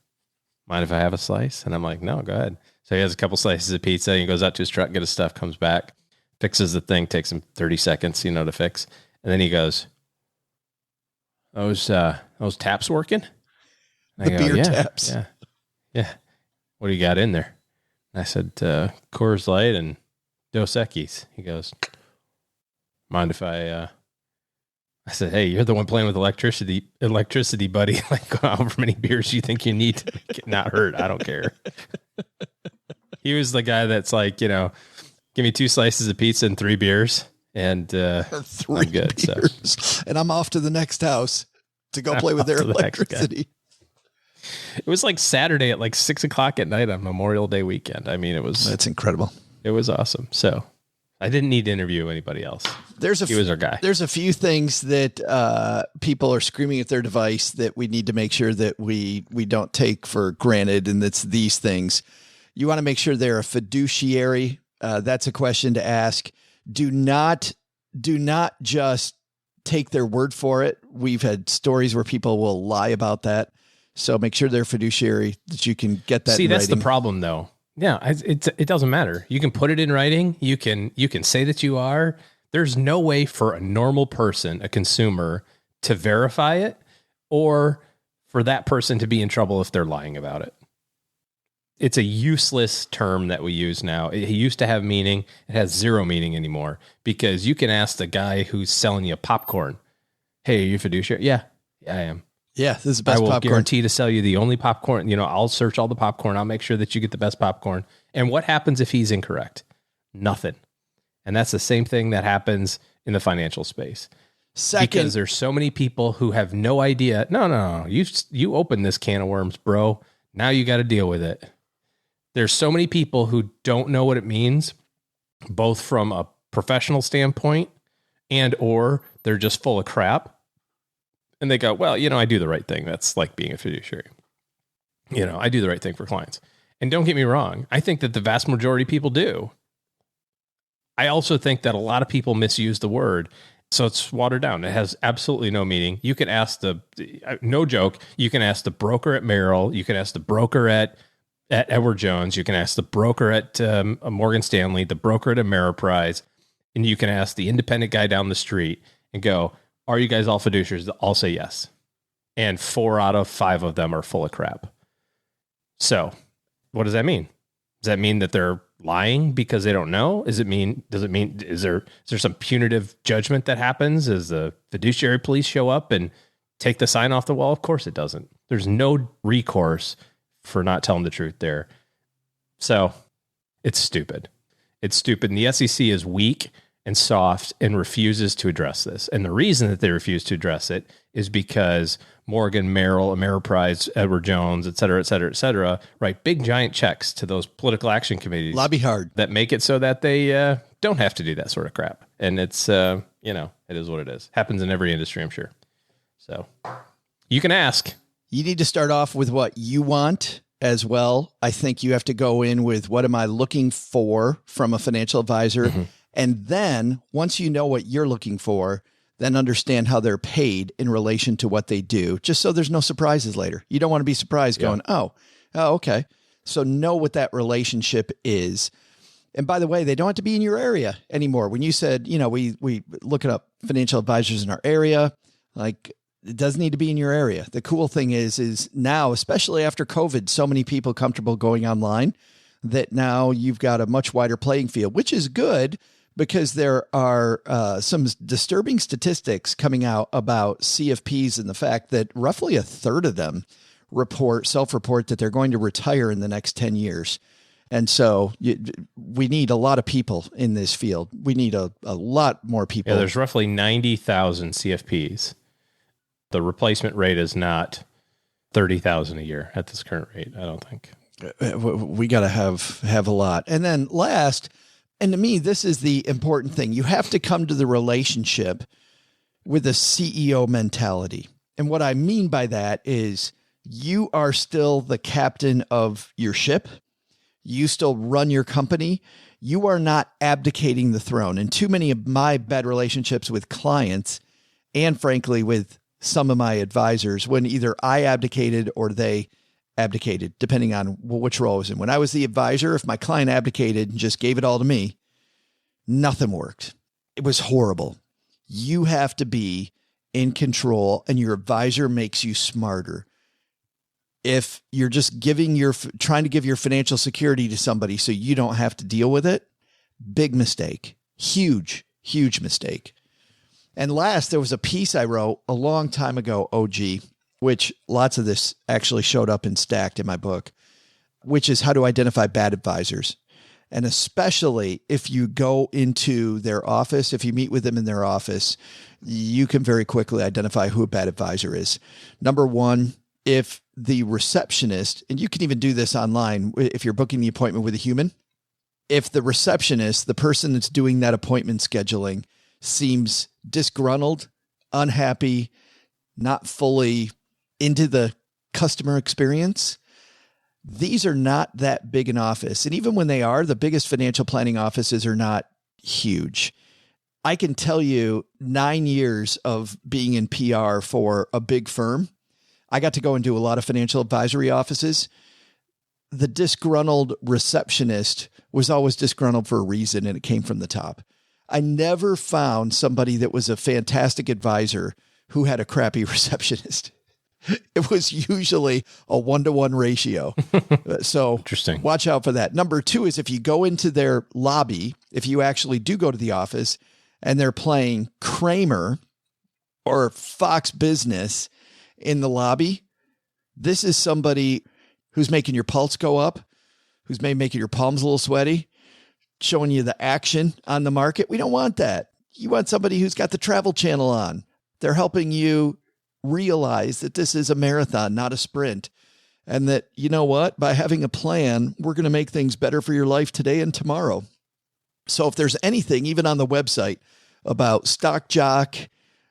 mind if I have a slice? And I'm like, no, go ahead. So he has a couple slices of pizza. He goes out to his truck, get his stuff, comes back, fixes the thing, takes him 30 seconds, to fix. And then he goes, those taps working? The beer taps. Yeah. What do you got in there? And I said, Coors Light and Dos Equis. He goes, mind if I said, hey, you're the one playing with electricity, buddy. Like, however many beers you think you need to make it not hurt. I don't care. He was the guy that's like, give me 2 slices of pizza and 3 beers. And 3 I'm good. beers. So. And I'm off to the next house to go play with their electricity. It was like Saturday at like 6:00 at night on Memorial Day weekend. I mean, that's incredible. It was awesome. So I didn't need to interview anybody else. He was our guy. There's a few things that people are screaming at their device that we need to make sure that we don't take for granted. And it's these things. You want to make sure they're a fiduciary. That's a question to ask. Do not just take their word for it. We've had stories where people will lie about that. So make sure they're fiduciary, that you can get that. See, in that's writing. the problem though. Yeah. It doesn't matter. You can put it in writing. You can say that you are. There's no way for a normal person, a consumer, to verify it or for that person to be in trouble if they're lying about it. It's a useless term that we use now. It used to have meaning. It has zero meaning anymore because you can ask the guy who's selling you popcorn, hey, are you fiduciary? Yeah, I am. Yeah, this is the best popcorn. I will popcorn. guarantee to sell you the only popcorn. I'll search all the popcorn. I'll make sure that you get the best popcorn. And what happens if he's incorrect? Nothing. And that's the same thing that happens in the financial space. Because there's so many people who have no idea. No. You open this can of worms, bro. Now you got to deal with it. There's so many people who don't know what it means, both from a professional standpoint and or they're just full of crap. And they go, well, I do the right thing. That's like being a fiduciary. I do the right thing for clients. And don't get me wrong. I think that the vast majority of people do. I also think that a lot of people misuse the word. So it's watered down. It has absolutely no meaning. You can ask no joke, you can ask the broker at Merrill. You can ask the broker at Edward Jones. You can ask the broker at Morgan Stanley, the broker at Ameriprise. And you can ask the independent guy down the street and go, are you guys all fiduciaries? I'll say yes. And 4 out of 5 of them are full of crap. So what does that mean? Does that mean that they're lying because they don't know? Is there some punitive judgment that happens as the fiduciary police show up and take the sign off the wall? Of course it doesn't. There's no recourse for not telling the truth there. So it's stupid. It's stupid. And the SEC is weak and soft and refuses to address this. And the reason that they refuse to address it is because Morgan, Merrill, Ameriprise, Edward Jones, et cetera, write big giant checks to those political action committees. Lobby hard. That make it so that they don't have to do that sort of crap. And it's, it is what it is. Happens in every industry, I'm sure. So you can ask. You need to start off with what you want as well. I think you have to go in with what am I looking for from a financial advisor? Mm-hmm. And then once you know what you're looking for, then understand how they're paid in relation to what they do, just so there's no surprises later. You don't want to be surprised going, oh, okay. So know what that relationship is. And by the way, they don't have to be in your area anymore. When you said, we looking up financial advisors in our area, like it doesn't need to be in your area. The cool thing is now, especially after COVID, so many people comfortable going online that now you've got a much wider playing field, which is good. Because there are some disturbing statistics coming out about CFPs and the fact that roughly a third of them self-report that they're going to retire in the next 10 years. And so we need a lot of people in this field. We need a lot more people. Yeah, there's roughly 90,000 CFPs. The replacement rate is not 30,000 a year at this current rate, I don't think. We got to have a lot. And then last... And to me, this is the important thing. You have to come to the relationship with a CEO mentality. And what I mean by that is you are still the captain of your ship. You still run your company. You are not abdicating the throne. And too many of my bad relationships with clients and frankly with some of my advisors, when either I abdicated or they abdicated, depending on which role I was in. When I was the advisor, if my client abdicated and just gave it all to me, nothing worked. It was horrible. You have to be in control, and your advisor makes you smarter. If you're just trying to give your financial security to somebody so you don't have to deal with it, big mistake. Huge, huge mistake. And last, there was a piece I wrote a long time ago, OG, which lots of this actually showed up and stacked in my book, which is how to identify bad advisors. And especially if you go into their office, if you meet with them in their office, you can very quickly identify who a bad advisor is. Number one, if the receptionist, and you can even do this online if you're booking the appointment with a human, if the receptionist, the person that's doing that appointment scheduling, seems disgruntled, unhappy, not fully into the customer experience, these are not that big an office. And even when they are, the biggest financial planning offices are not huge. I can tell you 9 years of being in PR for a big firm, I got to go and do a lot of financial advisory offices. The disgruntled receptionist was always disgruntled for a reason, and it came from the top. I never found somebody that was a fantastic advisor who had a crappy receptionist. It was usually a 1-to-1 ratio. So interesting. Watch out for that. Number two is if you go into their lobby, if you actually do go to the office and they're playing Kramer or Fox Business in the lobby, this is somebody who's making your pulse go up, who's maybe making your palms a little sweaty, showing you the action on the market. We don't want that. You want somebody who's got the Travel Channel on. They're helping you realize that this is a marathon, not a sprint. And that, you know what, by having a plan, we're going to make things better for your life today and tomorrow. So if there's anything, even on the website, about stock jock,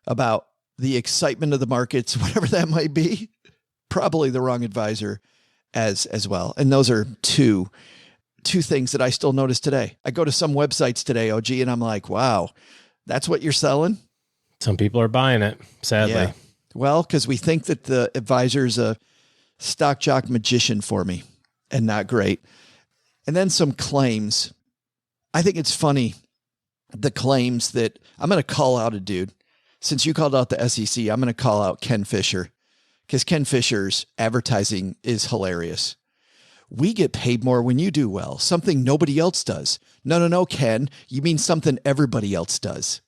about the excitement of the markets, whatever that might be, probably the wrong advisor as well. And those are two things that I still notice today. I go to some websites today, OG, and I'm like, wow, that's what you're selling? Some people are buying it, sadly. Yeah. Well, because we think that the advisor's a stock jock magician for me, and not great. And then some claims. I think it's funny, the claims that I'm going to call out a dude. Since you called out the SEC, I'm going to call out Ken Fisher, because Ken Fisher's advertising is hilarious. We get paid more when you do well, something nobody else does. No, Ken, you mean something everybody else does.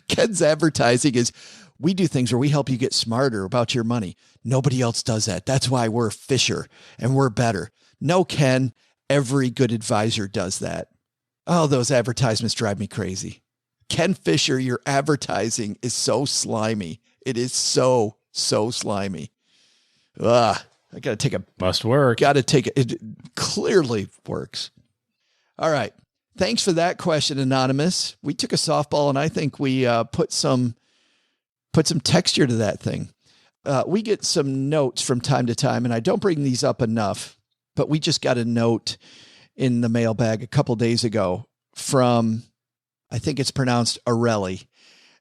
Ken's advertising is, we do things where we help you get smarter about your money. Nobody else does that. That's why we're Fisher and we're better. No, Ken, every good advisor does that. Oh, those advertisements drive me crazy. Ken Fisher, your advertising is so slimy. It is so slimy. I got to take a... Must work. Got to take it. It clearly works. All right. Thanks for that question, Anonymous. We took a softball and I think we put some texture to that thing. we get some notes from time to time, and I don't bring these up enough, but we just got a note in the mailbag a couple days ago from, I think it's pronounced Areli.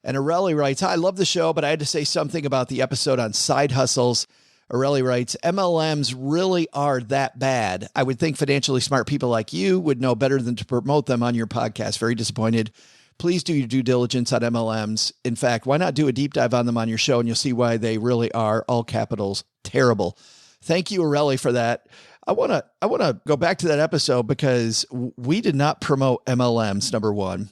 And Areli writes, "Hi, I love the show, but I had to say something about the episode on side hustles." Areli writes, "MLMs really are that bad. I would think financially smart people like you would know better than to promote them on your podcast. Very disappointed. Please do your due diligence on MLMs. In fact, why not do a deep dive on them on your show and you'll see why they really are, all capitals, terrible." Thank you, Areli, for that. I want to go back to that episode because we did not promote MLMs, number one.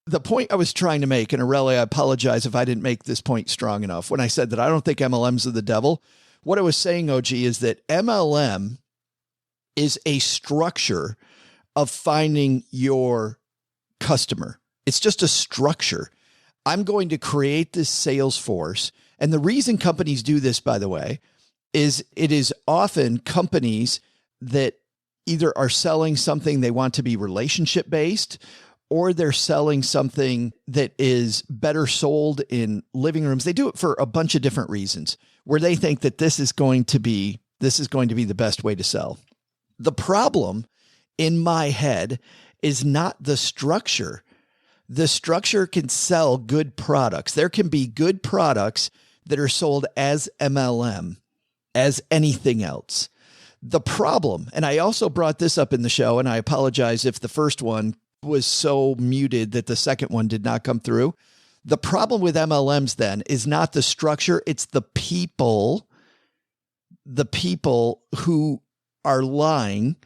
The point I was trying to make, and Areli, I apologize if I didn't make this point strong enough when I said that I don't think MLMs are the devil. What I was saying, OG, is that MLM is a structure of finding your customer. It's just a structure. I'm going to create this sales force. And the reason companies do this, by the way, is it is often companies that either are selling something they want to be relationship based, or they're selling something that is better sold in living rooms. They do it for a bunch of different reasons where they think that this is going to be the best way to sell. The problem in my head is not the structure. The structure can sell good products. There can be good products that are sold as MLM, as anything else. The problem, and I also brought this up in the show, and I apologize if the first one was so muted that the second one did not come through. The problem with MLMs then is not the structure, it's the people who are lying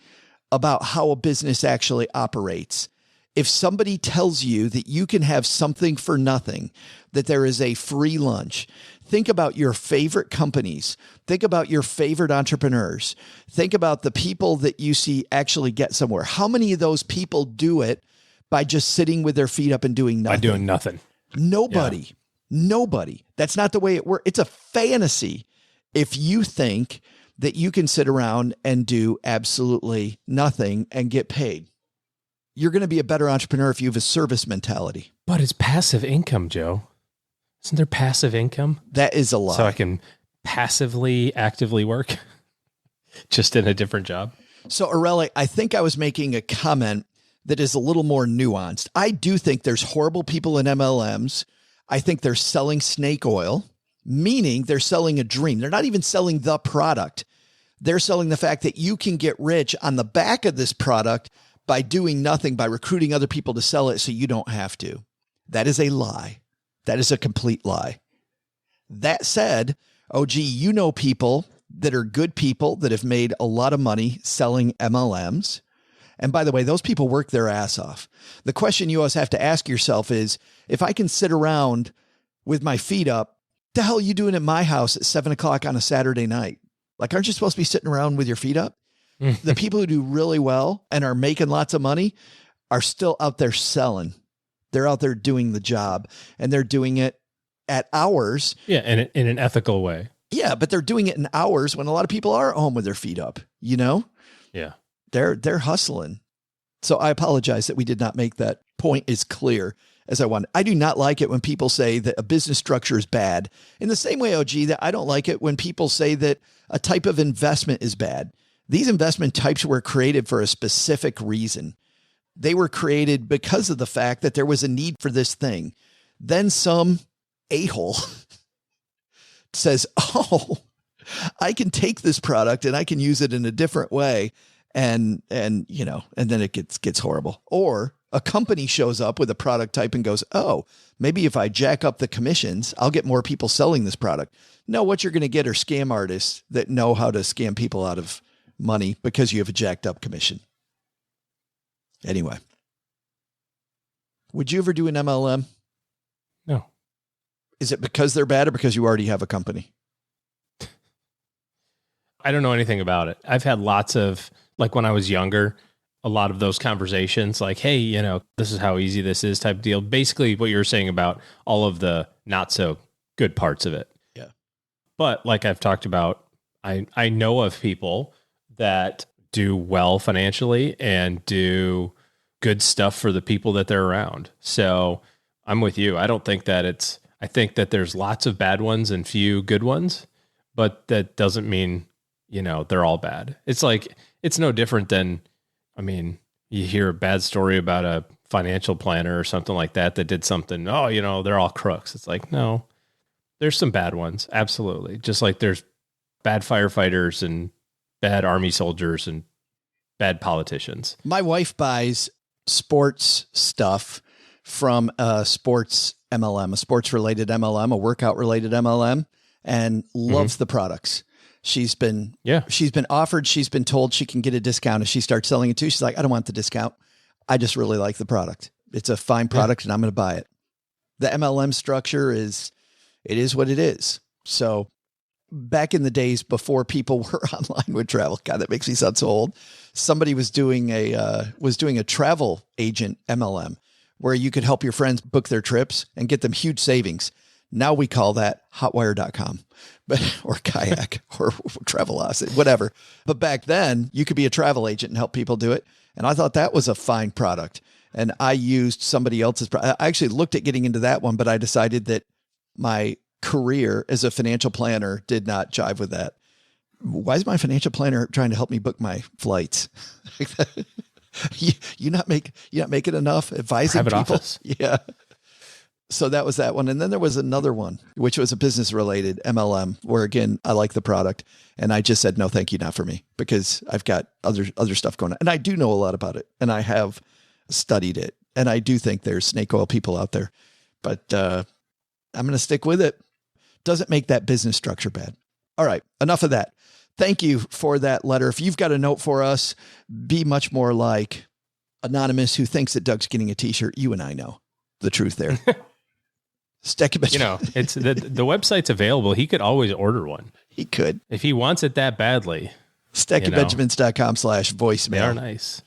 about how a business actually operates. If somebody tells you that you can have something for nothing, that there is a free lunch, think about your favorite companies. Think about your favorite entrepreneurs. Think about the people that you see actually get somewhere. How many of those people do it by just sitting with their feet up and doing nothing? By doing nothing. Nobody. Yeah. Nobody. That's not the way it works. It's a fantasy if you think that you can sit around and do absolutely nothing and get paid. You're going to be a better entrepreneur if you have a service mentality. But it's passive income, Joe. Isn't there passive income? That is a lie. So I can passively, actively work just in a different job. So, Areli, I think I was making a comment that is a little more nuanced. I do think there's horrible people in MLMs. I think they're selling snake oil, meaning they're selling a dream. They're not even selling the product. They're selling the fact that you can get rich on the back of this product by doing nothing, by recruiting other people to sell it so you don't have to. That is a lie. That is a complete lie. That said, OG, you know people that are good people that have made a lot of money selling MLMs. And by the way, those people work their ass off. The question you always have to ask yourself is, if I can sit around with my feet up, what the hell are you doing at my house at 7:00 on a Saturday night? Like, aren't you supposed to be sitting around with your feet up? The people who do really well and are making lots of money are still out there selling. They're out there doing the job, and they're doing it at hours. Yeah, and in an ethical way. Yeah, but they're doing it in hours when a lot of people are at home with their feet up, you know? Yeah. They're hustling. So I apologize that we did not make that point as clear as I wanted. I do not like it when people say that a business structure is bad. In the same way, OG, that I don't like it when people say that a type of investment is bad. These investment types were created for a specific reason. They were created because of the fact that there was a need for this thing. Then some a-hole says, oh, I can take this product and I can use it in a different way. And then it gets horrible. Or a company shows up with a product type and goes, oh, maybe if I jack up the commissions, I'll get more people selling this product. No, what you're going to get are scam artists that know how to scam people out of money because you have a jacked up commission. Anyway, would you ever do an MLM? No. Is it because they're bad or because you already have a company? I don't know anything about it. I've had lots of, like when I was younger, a lot of those conversations like, hey, this is how easy this is type deal. Basically what you were saying about all of the not so good parts of it. Yeah. But like I've talked about, I know of people that do well financially and do good stuff for the people that they're around. So I'm with you. I don't think that I think that there's lots of bad ones and few good ones, but that doesn't mean, they're all bad. It's like, it's no different than, you hear a bad story about a financial planner or something like that did something, they're all crooks. It's like, no, there's some bad ones. Absolutely. Just like there's bad firefighters and bad army soldiers and bad politicians. My wife buys sports stuff from a sports MLM, a sports related MLM, a workout related MLM, and loves the products. She's been offered, she's been told she can get a discount if she starts selling it too. She's like, I don't want the discount. I just really like the product. It's a fine product and I'm going to buy it. The MLM structure is what it is. So back in the days before people were online with travel, God, that makes me sound so old. Somebody was doing a travel agent MLM where you could help your friends book their trips and get them huge savings. Now we call that hotwire.com, or kayak or Travelocity, whatever. But back then you could be a travel agent and help people do it. And I thought that was a fine product. And I used somebody else's. I actually looked at getting into that one, but I decided that my career as a financial planner did not jive with that. Why is my financial planner trying to help me book my flights? you not making enough advising Private people. Office. Yeah. So that was that one. And then there was another one, which was a business related MLM where again, I like the product and I just said, no, thank you. Not for me, because I've got other stuff going on. And I do know a lot about it and I have studied it. And I do think there's snake oil people out there, but I'm going to stick with it. Doesn't make that business structure bad. All right. Enough of that. Thank you for that letter. If you've got a note for us, be much more like Anonymous who thinks that Doug's getting a t-shirt. You and I know the truth there. It's the website's available. He could always order one. He could. If he wants it that badly. StackyBenjamins.com/voicemail. They are nice.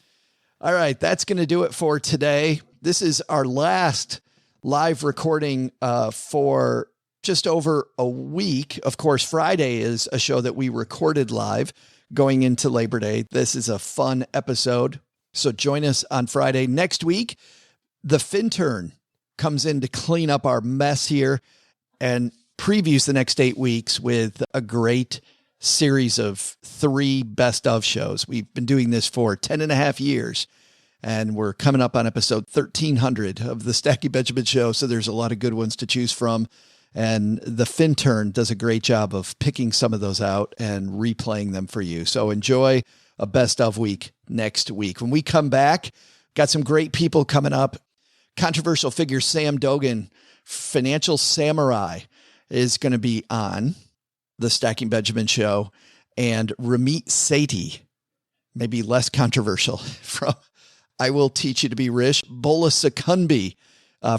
All right. That's going to do it for today. This is our last live recording for just over a week. Of course, Friday is a show that we recorded live going into Labor Day. This is a fun episode. So join us on Friday. Next week, the FinTurn comes in to clean up our mess here and previews the next 8 weeks with a great series of 3 best of shows. We've been doing this for 10 and a half years and we're coming up on episode 1300 of the Stacky Benjamin Show. So there's a lot of good ones to choose from. And the FinTurn does a great job of picking some of those out and replaying them for you. So enjoy a best of week next week. When we come back, got some great people coming up. Controversial figure Sam Dogan, financial samurai, is going to be on the Stacking Benjamin Show. And Ramit Sethi, maybe less controversial, from I Will Teach You to Be Rich. Bola Sukunbi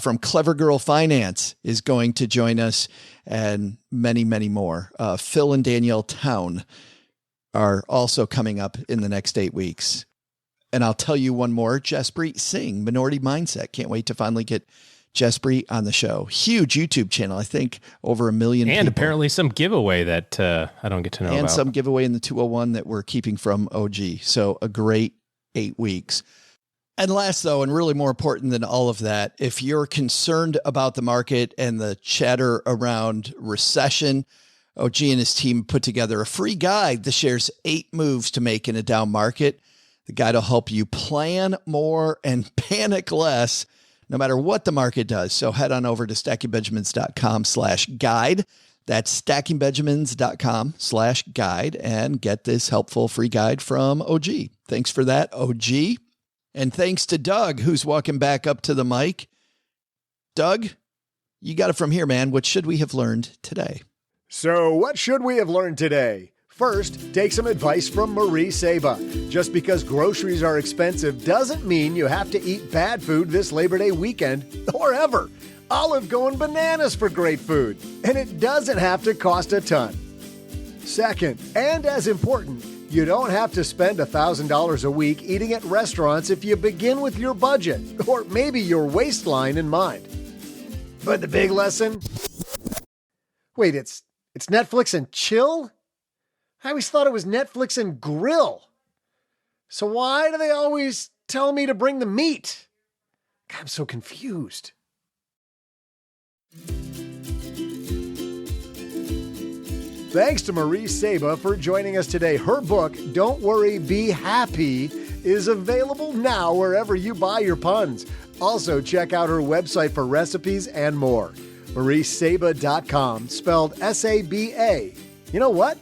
from Clever Girl Finance is going to join us, and many, many more. Phil and Danielle Town are also coming up in the next 8 weeks. And I'll tell you one more, Jaspreet Singh, Minority Mindset. Can't wait to finally get Jaspreet on the show. Huge YouTube channel. I think over 1 million and people. Apparently some giveaway that I don't get to know and about. Some giveaway in the 201 that we're keeping from OG. So a great 8 weeks. And last, though, and really more important than all of that, if you're concerned about the market and the chatter around recession, OG and his team put together a free guide that shares 8 moves to make in a down market. The guide will help you plan more and panic less, no matter what the market does. So head on over to stackingbenjamins.com/guide. That's stackingbenjamins.com/guide and get this helpful free guide from OG. Thanks for that, OG. And thanks to Doug, who's walking back up to the mic. Doug, you got it from here, man. What should we have learned today? So what should we have learned today? First, take some advice from Marie Saba. Just because groceries are expensive doesn't mean you have to eat bad food this Labor Day weekend or ever. Olive going bananas for great food, and it doesn't have to cost a ton. Second, and as important, you don't have to spend $1,000 a week eating at restaurants if you begin with your budget or maybe your waistline in mind. But the big lesson? Wait, it's Netflix and chill? I always thought it was Netflix and grill. So why do they always tell me to bring the meat? God, I'm so confused. Thanks to Marie Saba for joining us today. Her book, Don't Worry, Be Happy, is available now wherever you buy your puns. Also, check out her website for recipes and more. mariesaba.com, spelled S-A-B-A. You know what?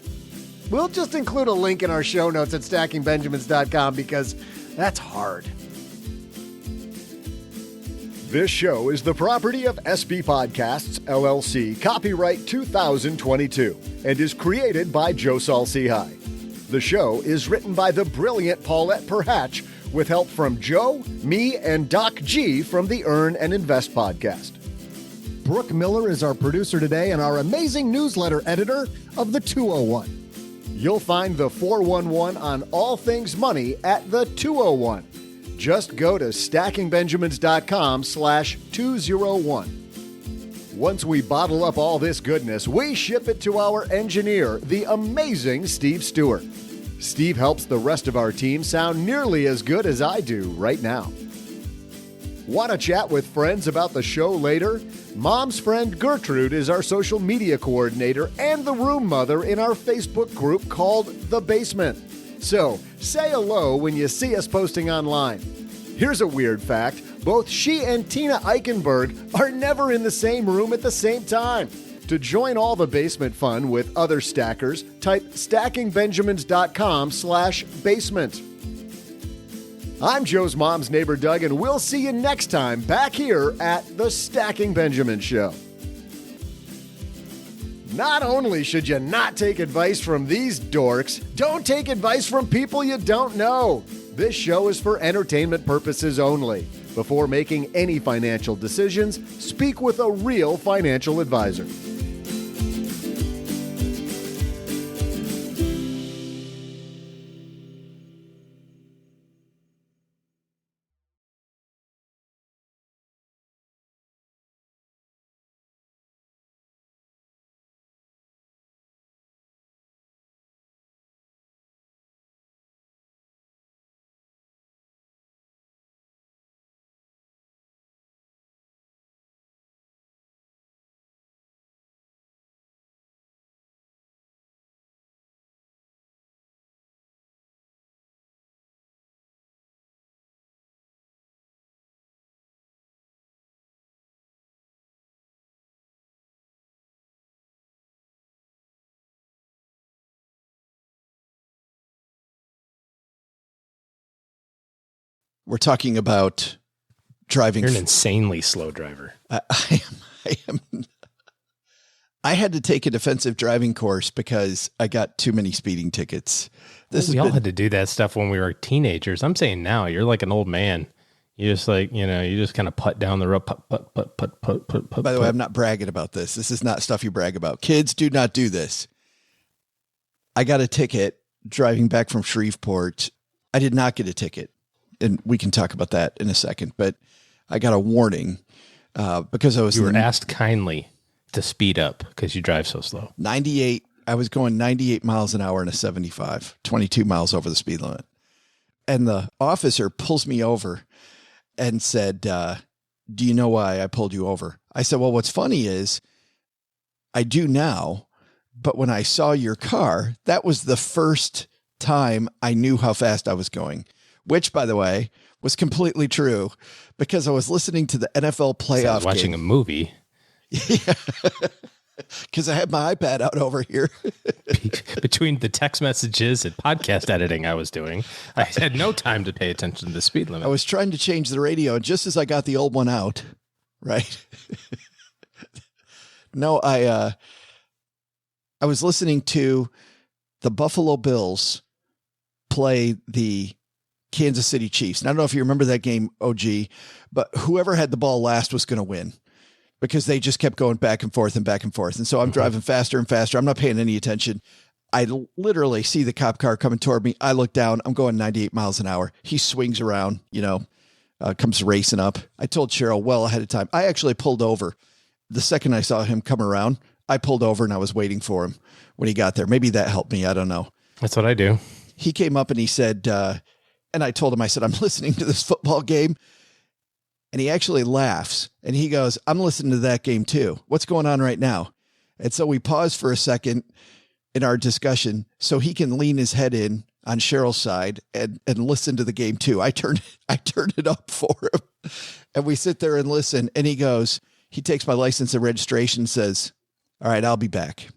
We'll just include a link in our show notes at stackingbenjamins.com because that's hard. This show is the property of SB Podcasts, LLC, copyright 2022, and is created by Joe Saul-Sehy. The show is written by the brilliant Paulette Perhatch with help from Joe, me, and Doc G from the Earn and Invest podcast. Brooke Miller is our producer today and our amazing newsletter editor of the 201. You'll find the 411 on all things money at the 201. Just go to stackingbenjamins.com/201. Once we bottle up all this goodness, we ship it to our engineer, the amazing Steve Stewart. Steve helps the rest of our team sound nearly as good as I do right now. Want to chat with friends about the show later? Mom's friend Gertrude is our social media coordinator and the room mother in our Facebook group called The Basement. So, say hello when you see us posting online. Here's a weird fact. Both she and Tina Eichenberg are never in the same room at the same time. To join all the basement fun with other stackers, type stackingbenjamins.com/basement. I'm Joe's mom's neighbor, Doug, and we'll see you next time back here at the Stacking Benjamin Show. Not only should you not take advice from these dorks, don't take advice from people you don't know. This show is for entertainment purposes only. Before making any financial decisions, speak with a real financial advisor. We're talking about driving. You're an insanely slow driver. I am. I had to take a defensive driving course because I got too many speeding tickets. We all had to do that stuff when we were teenagers. I'm saying now you're like an old man. You just you just kind of putt down the road. Putt. By the way, I'm not bragging about this. This is not stuff you brag about. Kids, do not do this. I got a ticket driving back from Shreveport. I did not get a ticket. And we can talk about that in a second, but I got a warning because you were asked kindly to speed up because you drive so slow. 98. I was going 98 miles an hour in a 75, 22 miles over the speed limit. And the officer pulls me over and said, do you know why I pulled you over? I said, well, what's funny is I do now, but when I saw your car, that was the first time I knew how fast I was going. Which, by the way, was completely true because I was listening to the NFL playoff watching game. A movie. Yeah. Because I had my iPad out over here. Between the text messages and podcast editing I was doing, I had no time to pay attention to the speed limit. I was trying to change the radio, and just as I got the old one out, right? No, I was listening to the Buffalo Bills play the Kansas City Chiefs. And I don't know if you remember that game, OG, but whoever had the ball last was going to win because they just kept going back and forth and back and forth. And so I'm driving faster and faster. I'm not paying any attention. I literally see the cop car coming toward me. I look down. I'm going 98 miles an hour. He swings around, comes racing up. I told Cheryl well ahead of time. I actually pulled over. The second I saw him come around, I pulled over and I was waiting for him when he got there. Maybe that helped me. I don't know. That's what I do. He came up and he said, and I told him, I said, I'm listening to this football game. And he actually laughs and he goes, I'm listening to that game too. What's going on right now? And so we paused for a second in our discussion so he can lean his head in on Cheryl's side and listen to the game too. I turned it up for him, and we sit there and listen. And he takes my license and registration, says, "All right, I'll be back."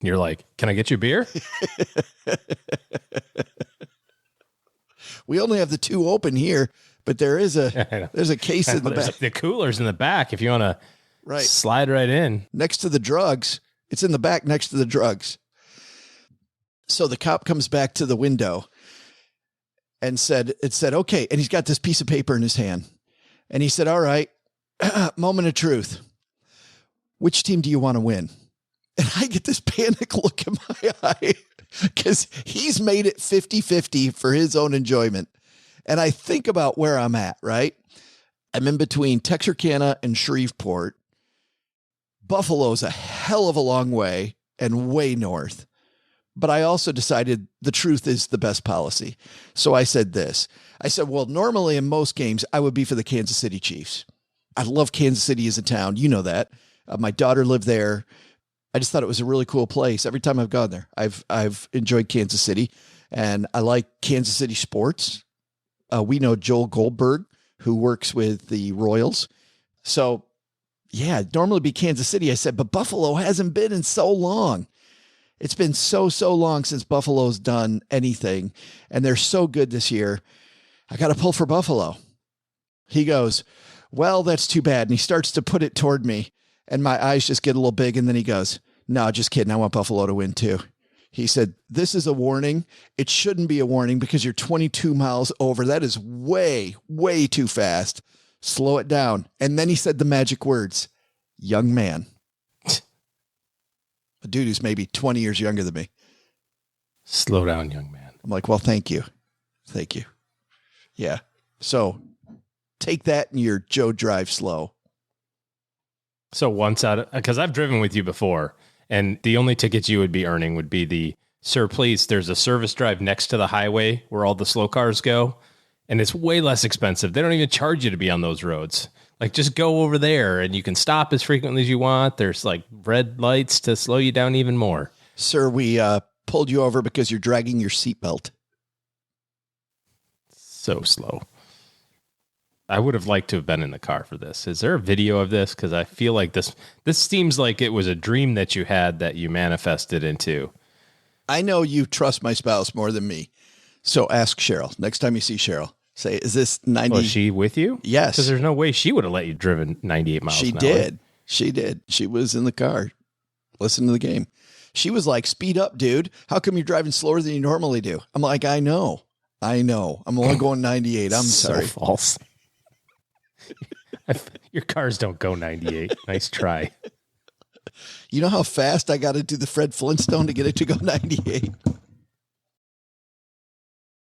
You're like, "Can I get you a beer?" We only have the 2 open here, but there's a case in the back. The cooler's in the back if you want to slide right in. Next to the drugs. It's in the back next to the drugs. So the cop comes back to the window and said, "Okay." And he's got this piece of paper in his hand. And he said, "All right, moment of truth. Which team do you want to win?" And I get this panic look in my eye because he's made it 50-50 for his own enjoyment. And I think about where I'm at, right? I'm in between Texarkana and Shreveport. Buffalo's a hell of a long way and way north. But I also decided the truth is the best policy. So I said this. I said, well, normally in most games, I would be for the Kansas City Chiefs. I love Kansas City as a town. You know that. My daughter lived there. I just thought it was a really cool place. Every time I've gone there, I've enjoyed Kansas City, and I like Kansas City sports. We know Joel Goldberg, who works with the Royals. So, yeah, it'd normally be Kansas City. I said, but Buffalo hasn't been in so long. It's been so long since Buffalo's done anything, and they're so good this year. I got to pull for Buffalo. He goes, "Well, that's too bad." And he starts to put it toward me, and my eyes just get a little big. And then he goes, "No, just kidding. I want Buffalo to win too." He said, "This is a warning. It shouldn't be a warning because you're 22 miles over. That is way, way too fast. Slow it down." And then he said the magic words, "Young man." A dude who's maybe 20 years younger than me. Slow down, young man. I'm like, well, thank you. Thank you. Yeah. So take that in your Joe Drive slow. So because I've driven with you before, and the only tickets you would be earning would be the, "Sir, please, there's a service drive next to the highway where all the slow cars go, and it's way less expensive. They don't even charge you to be on those roads. Like, just go over there and you can stop as frequently as you want. There's like red lights to slow you down even more." Sir, we pulled you over because you're dragging your seatbelt. So slow. I would have liked to have been in the car for this. Is there a video of this? Because I feel like this seems like it was a dream that you had that you manifested into. I know you trust my spouse more than me. So ask Cheryl. Next time you see Cheryl, say, "Is this 90?" Was she with you? Yes. Because there's no way she would have let you driven 98 miles an hour. She did. She was in the car. Listen to the game. She was like, "Speed up, dude. How come you're driving slower than you normally do?" I'm like, I know. I'm only going 98. I'm sorry. So false. Your cars don't go 98. Nice try. You know how fast I got to do the Fred Flintstone to get it to go 98?